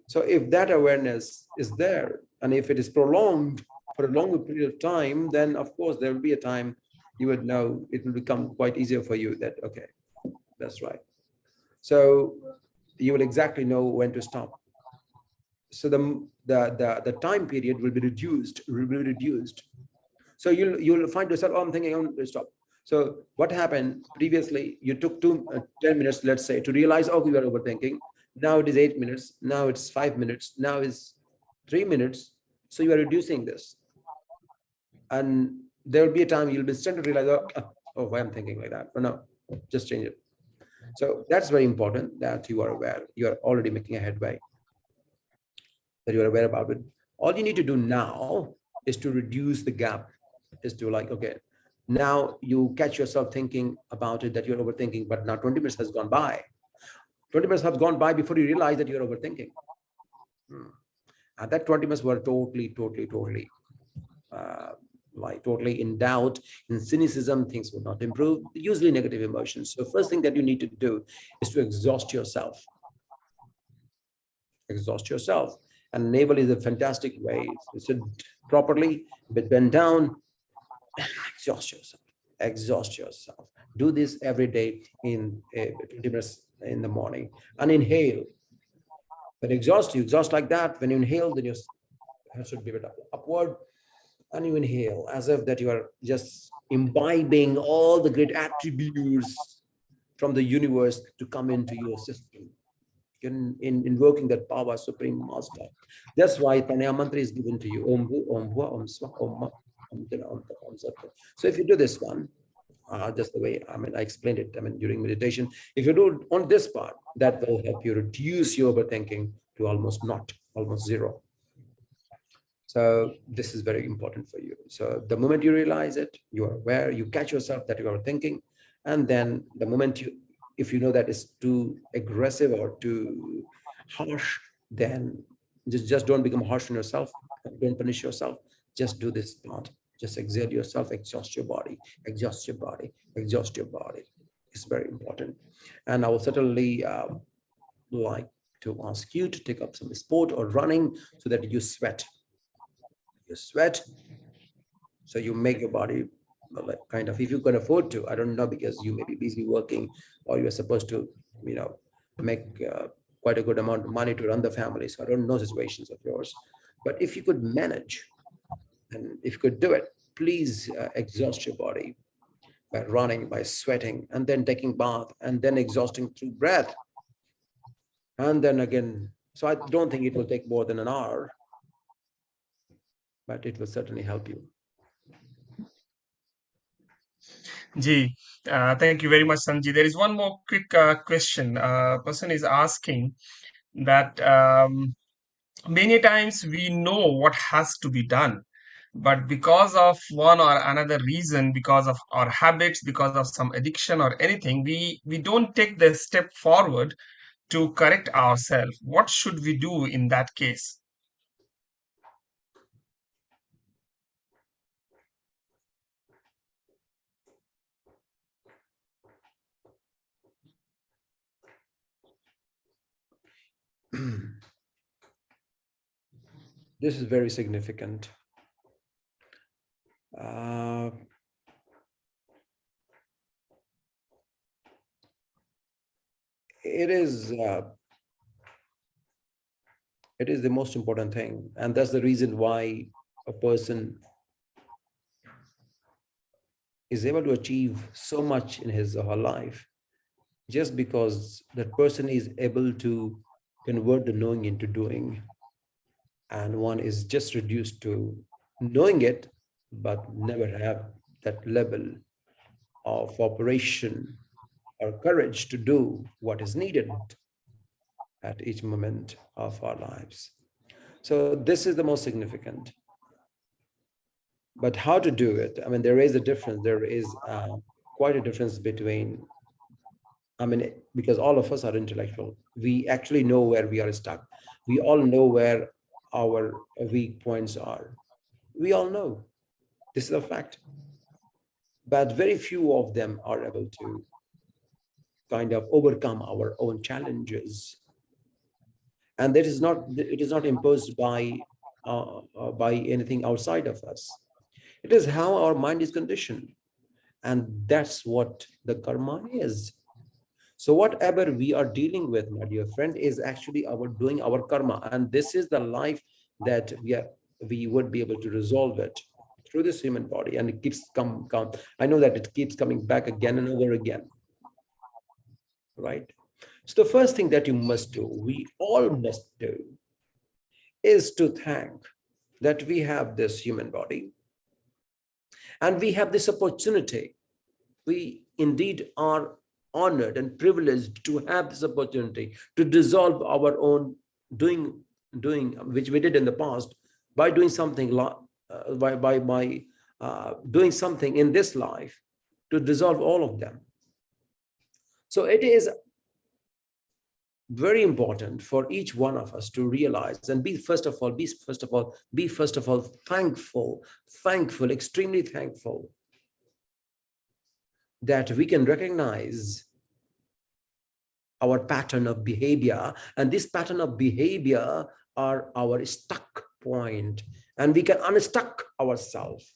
So if that awareness is there, and if it is prolonged for a longer period of time, then of course there will be a time you would know, it will become quite easier for you that, okay, that's right. So you will exactly know when to stop. So the time period will be reduced. So you'll find yourself, oh, I'm thinking, I'm stop. So what happened previously, you took 10 minutes, let's say, to realize, oh, you are overthinking. Now it is 8 minutes. Now it's 5 minutes. Now it's 3 minutes. So you are reducing this. And there will be a time you'll be starting to realize, oh, why I'm thinking like that. Or no, just change it. So that's very important that you are aware. You are already making a headway, that you are aware about it. All you need to do now is to reduce the gap, is to like, okay, now you catch yourself thinking about it, that you're overthinking, but now 20 minutes has gone by. 20 minutes have gone by before you realize that you're overthinking. And that 20 minutes were totally totally in doubt, in cynicism, things will not improve, usually negative emotions. So first thing that you need to do is to exhaust yourself. Exhaust yourself. And navel is a fantastic way. Sit properly, but bend down, exhaust yourself. Exhaust yourself. Do this every day in 20 minutes in the morning. And inhale. When you exhaust like that. When you inhale, then your head should be a bit upward. And you inhale as if that you are just imbibing all the great attributes from the universe to come into your system. In invoking that power, supreme master. That's why Pranayama Mantra is given to you. Om Bhu, Om Bhua, Om Swa, Om Ma, Om Tina, Om Ta, Om Sat. So if you do this one, just the way I explained it, during meditation, if you do on this part, that will help you reduce your overthinking to almost zero. So this is very important for you. So the moment you realize it, you are aware, you catch yourself that you are thinking, and then the moment if you know that it's too aggressive or too harsh, then just don't become harsh on yourself. Don't punish yourself. Just do this part. Just exhale yourself, exhaust your body, exhaust your body, exhaust your body. It's very important. And I will certainly like to ask you to take up some sport or running so that you sweat. You sweat, so you make your body like kind of, if you can afford to, I don't know, because you may be busy working, or you're supposed to, make quite a good amount of money to run the family. So I don't know situations of yours, but if you could manage, and if you could do it, please exhaust your body by running, by sweating, and then taking bath, and then exhausting through breath, and then again. So I don't think it will take more than an hour, but it will certainly help you. Ji, thank you very much, Sanji. There is one more quick question. Person is asking that many times we know what has to be done, but because of one or another reason, because of our habits, because of some addiction or anything, we don't take the step forward to correct ourselves. What should we do in that case? This is very significant. It is the most important thing, and that's the reason why a person is able to achieve so much in his or her life, just because that person is able to convert the knowing into doing, and one is just reduced to knowing it but never have that level of operation or courage to do what is needed at each moment of our lives. So this is the most significant. But how to do it? There is a difference. There is quite a difference between I mean, because all of us are intellectual. We actually know where we are stuck. We all know where our weak points are. We all know. This is a fact. But very few of them are able to kind of overcome our own challenges. And that is not, it is not imposed by anything outside of us. It is how our mind is conditioned. And that's what the karma is. So whatever we are dealing with, my dear friend, is actually our doing our karma. And this is the life that we would be able to resolve it through this human body. And it keeps come. I know that it keeps coming back again and over again. Right? So the first thing that you must do, we all must do, is to thank that we have this human body and we have this opportunity. We indeed are honored and privileged to have this opportunity to dissolve our own doing, which we did in the past, by doing something by doing something in this life to dissolve all of them. So it is very important for each one of us to realize and be first of all thankful, extremely thankful that we can recognize our pattern of behavior, and this pattern of behavior are our stuck point, and we can unstuck ourselves.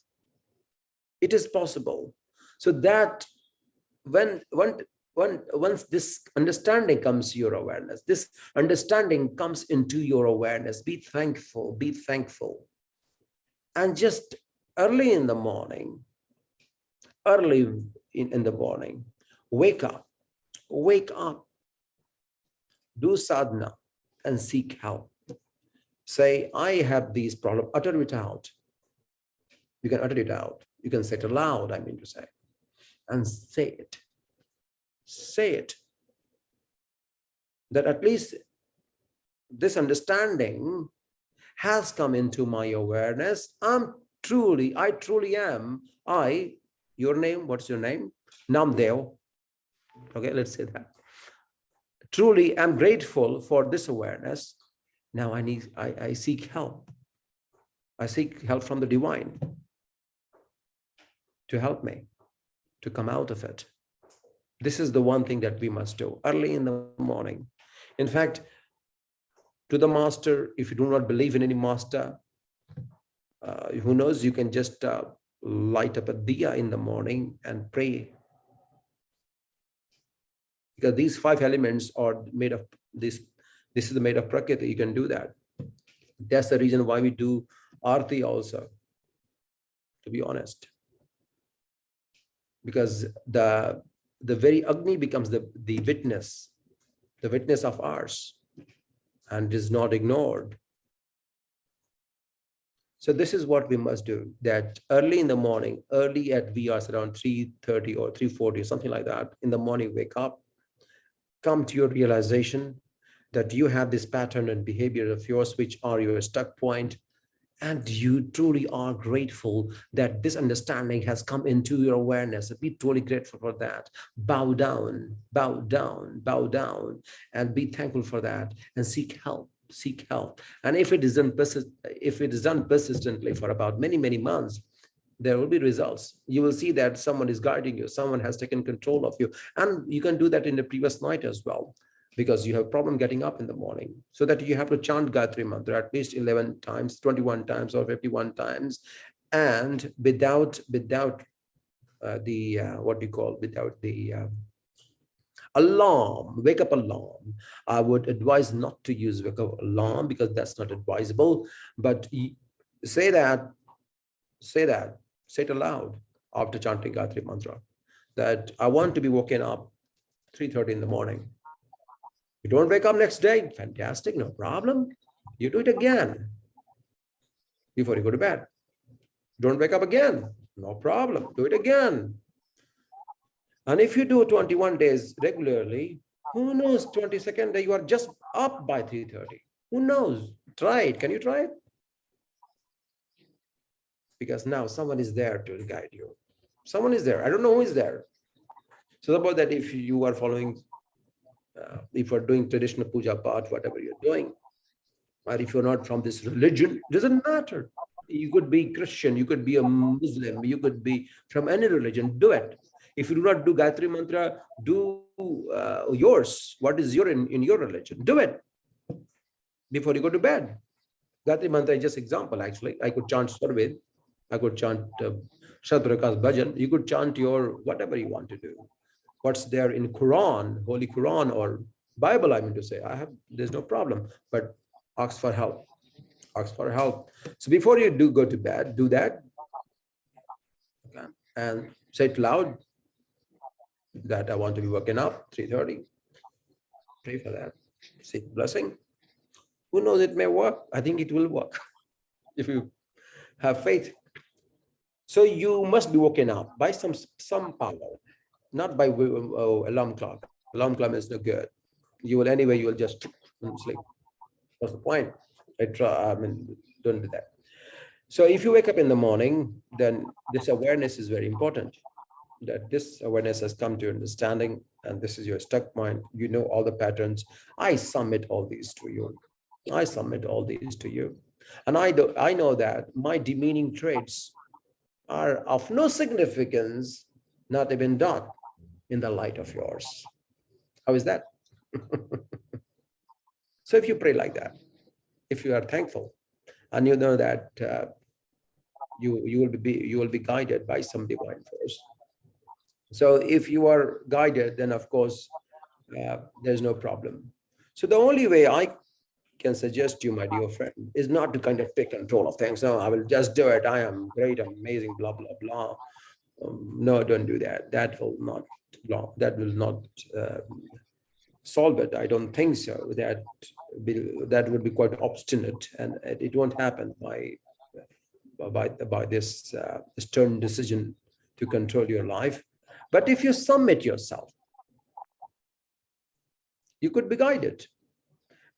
It is possible. So that once this understanding comes to your awareness, this understanding comes into your awareness, be thankful, and just early in the morning, wake up, do sadhana and seek help. Say, I have these problems, utter it out. You can utter it out. You can say it aloud, I mean to say, and say it. Say it. That at least this understanding has come into my awareness. I truly am. Your name, what's your name? Naamdeo. Okay, let's say that. Truly am grateful for this awareness. Now I seek help. I seek help from the divine to help me to come out of it. This is the one thing that we must do early in the morning. In fact, to the master, if you do not believe in any master, who knows, you can just light up a diya in the morning and pray. Because these 5 elements are made of this is made of prakriti. You can do that. That's the reason why we do arti also, to be honest. Because the very Agni becomes the witness of ours, and is not ignored. So this is what we must do, that early in the morning, early at hours around 3:30 or 3:40, something like that, in the morning, wake up, come to your realization that you have this pattern and behavior of yours, which are your stuck point, and you truly are grateful that this understanding has come into your awareness. Be truly grateful for that. Bow down, and be thankful for that, and seek help. And if it is done persistently for about many months, there will be results. You will see that someone is guiding you, someone has taken control of you. And you can do that in the previous night as well, because you have problem getting up in the morning, so that you have to chant Gayatri Mantra at least 11 times, 21 times, or 51 times, and without alarm, wake up alarm. I would advise not to use wake up alarm, because that's not advisable. But say it aloud after chanting Gayatri Mantra, that I want to be woken up 3:30 in the morning. You don't wake up next day, fantastic, no problem. You do it again before you go to bed. Don't wake up again, no problem. Do it again. And if you do 21 days regularly, who knows, 22nd day, you are just up by 3:30. Who knows? Try it. Can you try it? Because now someone is there to guide you. Someone is there. I don't know who is there. So suppose that if you are following if you're doing traditional puja part, whatever you're doing, or if you're not from this religion, doesn't matter. You could be Christian, you could be a Muslim, you could be from any religion, do it. If you do not do Gayatri Mantra, do yours. What is your in your religion? Do it before you go to bed. Gayatri Mantra is just example, actually. I could chant Sarved, I could chant Shatprakash Bhajan, you could chant your whatever you want to do. What's there in Quran, Holy Quran or Bible, I mean to say, there's no problem, but ask for help. Ask for help. So before you do go to bed, do that, okay, and say it loud that I want to be woken up 3:30. Pray for that. Seek blessing. Who knows, it may work. I think it will work if you have faith. So you must be woken up by some power, not by alarm clock. Alarm clock is no good. You will anyway, you will just sleep. What's the point? I mean, don't do that. So if you wake up in the morning, then this awareness is very important. That this awareness has come to understanding, and this is your stuck mind. You know all the patterns. I submit all these to you. I submit all these to you. And I know that my demeaning traits are of no significance, not even dot in the light of yours. How is that? So if you pray like that, if you are thankful, and you know that you will be guided by some divine force. So if you are guided, then of course there's no problem. So the only way I can suggest you, my dear friend, is not to kind of take control of things. No, I will just do it. I am great, I'm amazing, blah blah blah. No, don't do that. That will not solve it. I don't think so. That would be quite obstinate, and it won't happen by this stern decision to control your life. But if you submit yourself, you could be guided,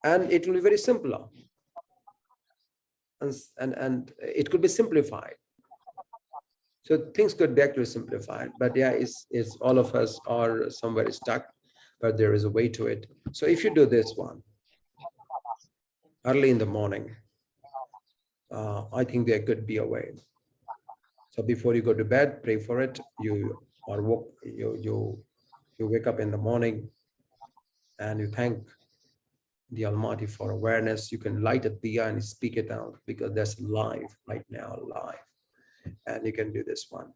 and it will be very simpler, and it could be simplified. So things could be actually simplified. But yeah, it's all of us are somewhere stuck, but there is a way to it. So if you do this one early in the morning, I think there could be a way. So before you go to bed, pray for it. You wake up in the morning and you thank the Almighty for awareness. You can light a diya and speak it out, because that's live right now, live. And you can do this one.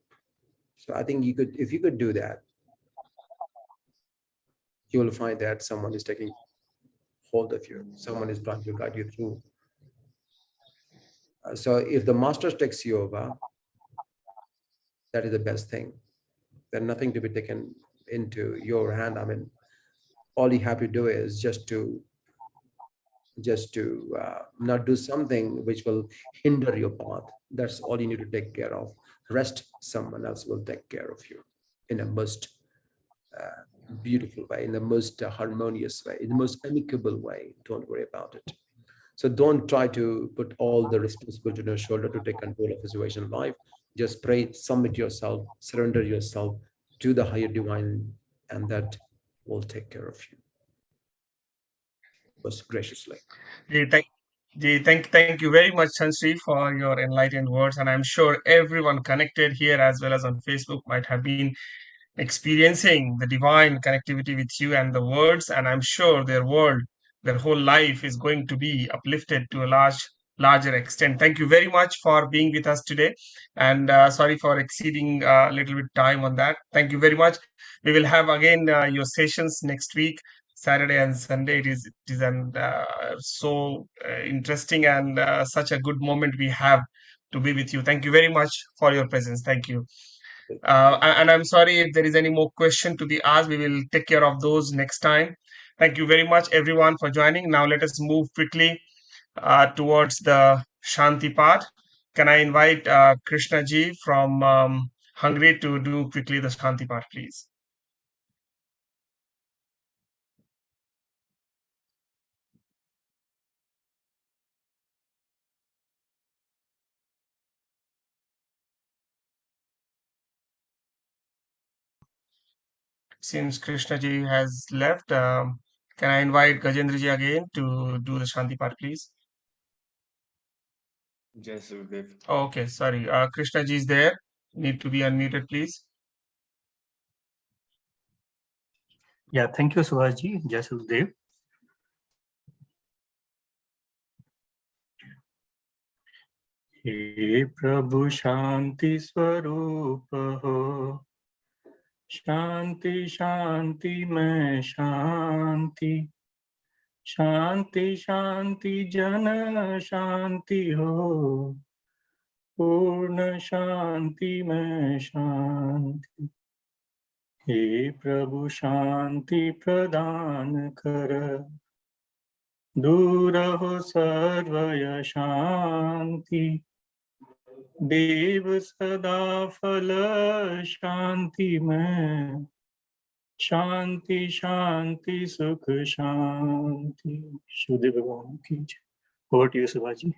So I think if you could do that, you will find that someone is taking hold of you. Someone is trying to guide you through. So if the master takes you over, that is the best thing. There's nothing to be taken into your hand. I mean, all you have to do is just to not do something which will hinder your path. That's all you need to take care of. Rest, someone else will take care of you in a most beautiful way, in the most harmonious way, in the most amicable way. Don't worry about it. So don't try to put all the responsibility on your shoulder to take control of the situation of life. Just pray, submit yourself, surrender yourself to the higher divine, and that will take care of you most graciously. Ji, thank you very much, Shri, for your enlightened words. And I'm sure everyone connected here as well as on Facebook might have been experiencing the divine connectivity with you and the words. And I'm sure their world, their whole life is going to be uplifted to a larger extent. Thank you very much for being with us today. And sorry for exceeding a little bit time on that. Thank you very much. We will have again your sessions next week. Saturday and Sunday. It is an so interesting and such a good moment we have to be with you. Thank you very much for your presence. Thank you. And I'm sorry if there is any more question to be asked. We will take care of those next time. Thank you very much, everyone, for joining. Now let us move quickly towards the Shanti part. Can I invite Krishna ji from Hungary to do quickly the Shanti part, please? Seems Krishna ji has left. Can I invite Gajendra ji again to do the Shanti part, please? Jai Sukhdev. Oh, okay, sorry. Krishna ji is there. Need to be unmuted, please. Yeah, thank you, Subhashji. Jai Sukhdev. हे प्रभु शांति स्वरूप हो, शांति शांति में शांति, शांति शांति जन शांति हो, पूर्ण शांति में शांति। हे प्रभु शांति प्रदान कर, दूर हो सर्वय शांति, देव सदा फल शांति में, शांति शांति सुख शांति। शुद्ध भगवान की जय। Over to you, Subhaji.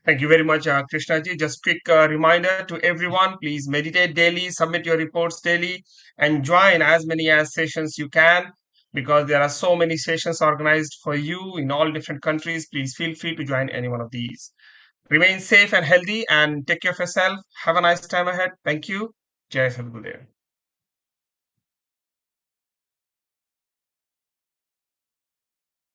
Thank you very much, Krishna ji. Just quick reminder to everyone, please meditate daily, submit your reports daily, and join as many as sessions you can, because there are so many sessions organized for you in all different countries. Please feel free to join any one of these. Remain safe and healthy and take care of yourself. Have a nice time ahead. Thank you. Jai Sadgurudev.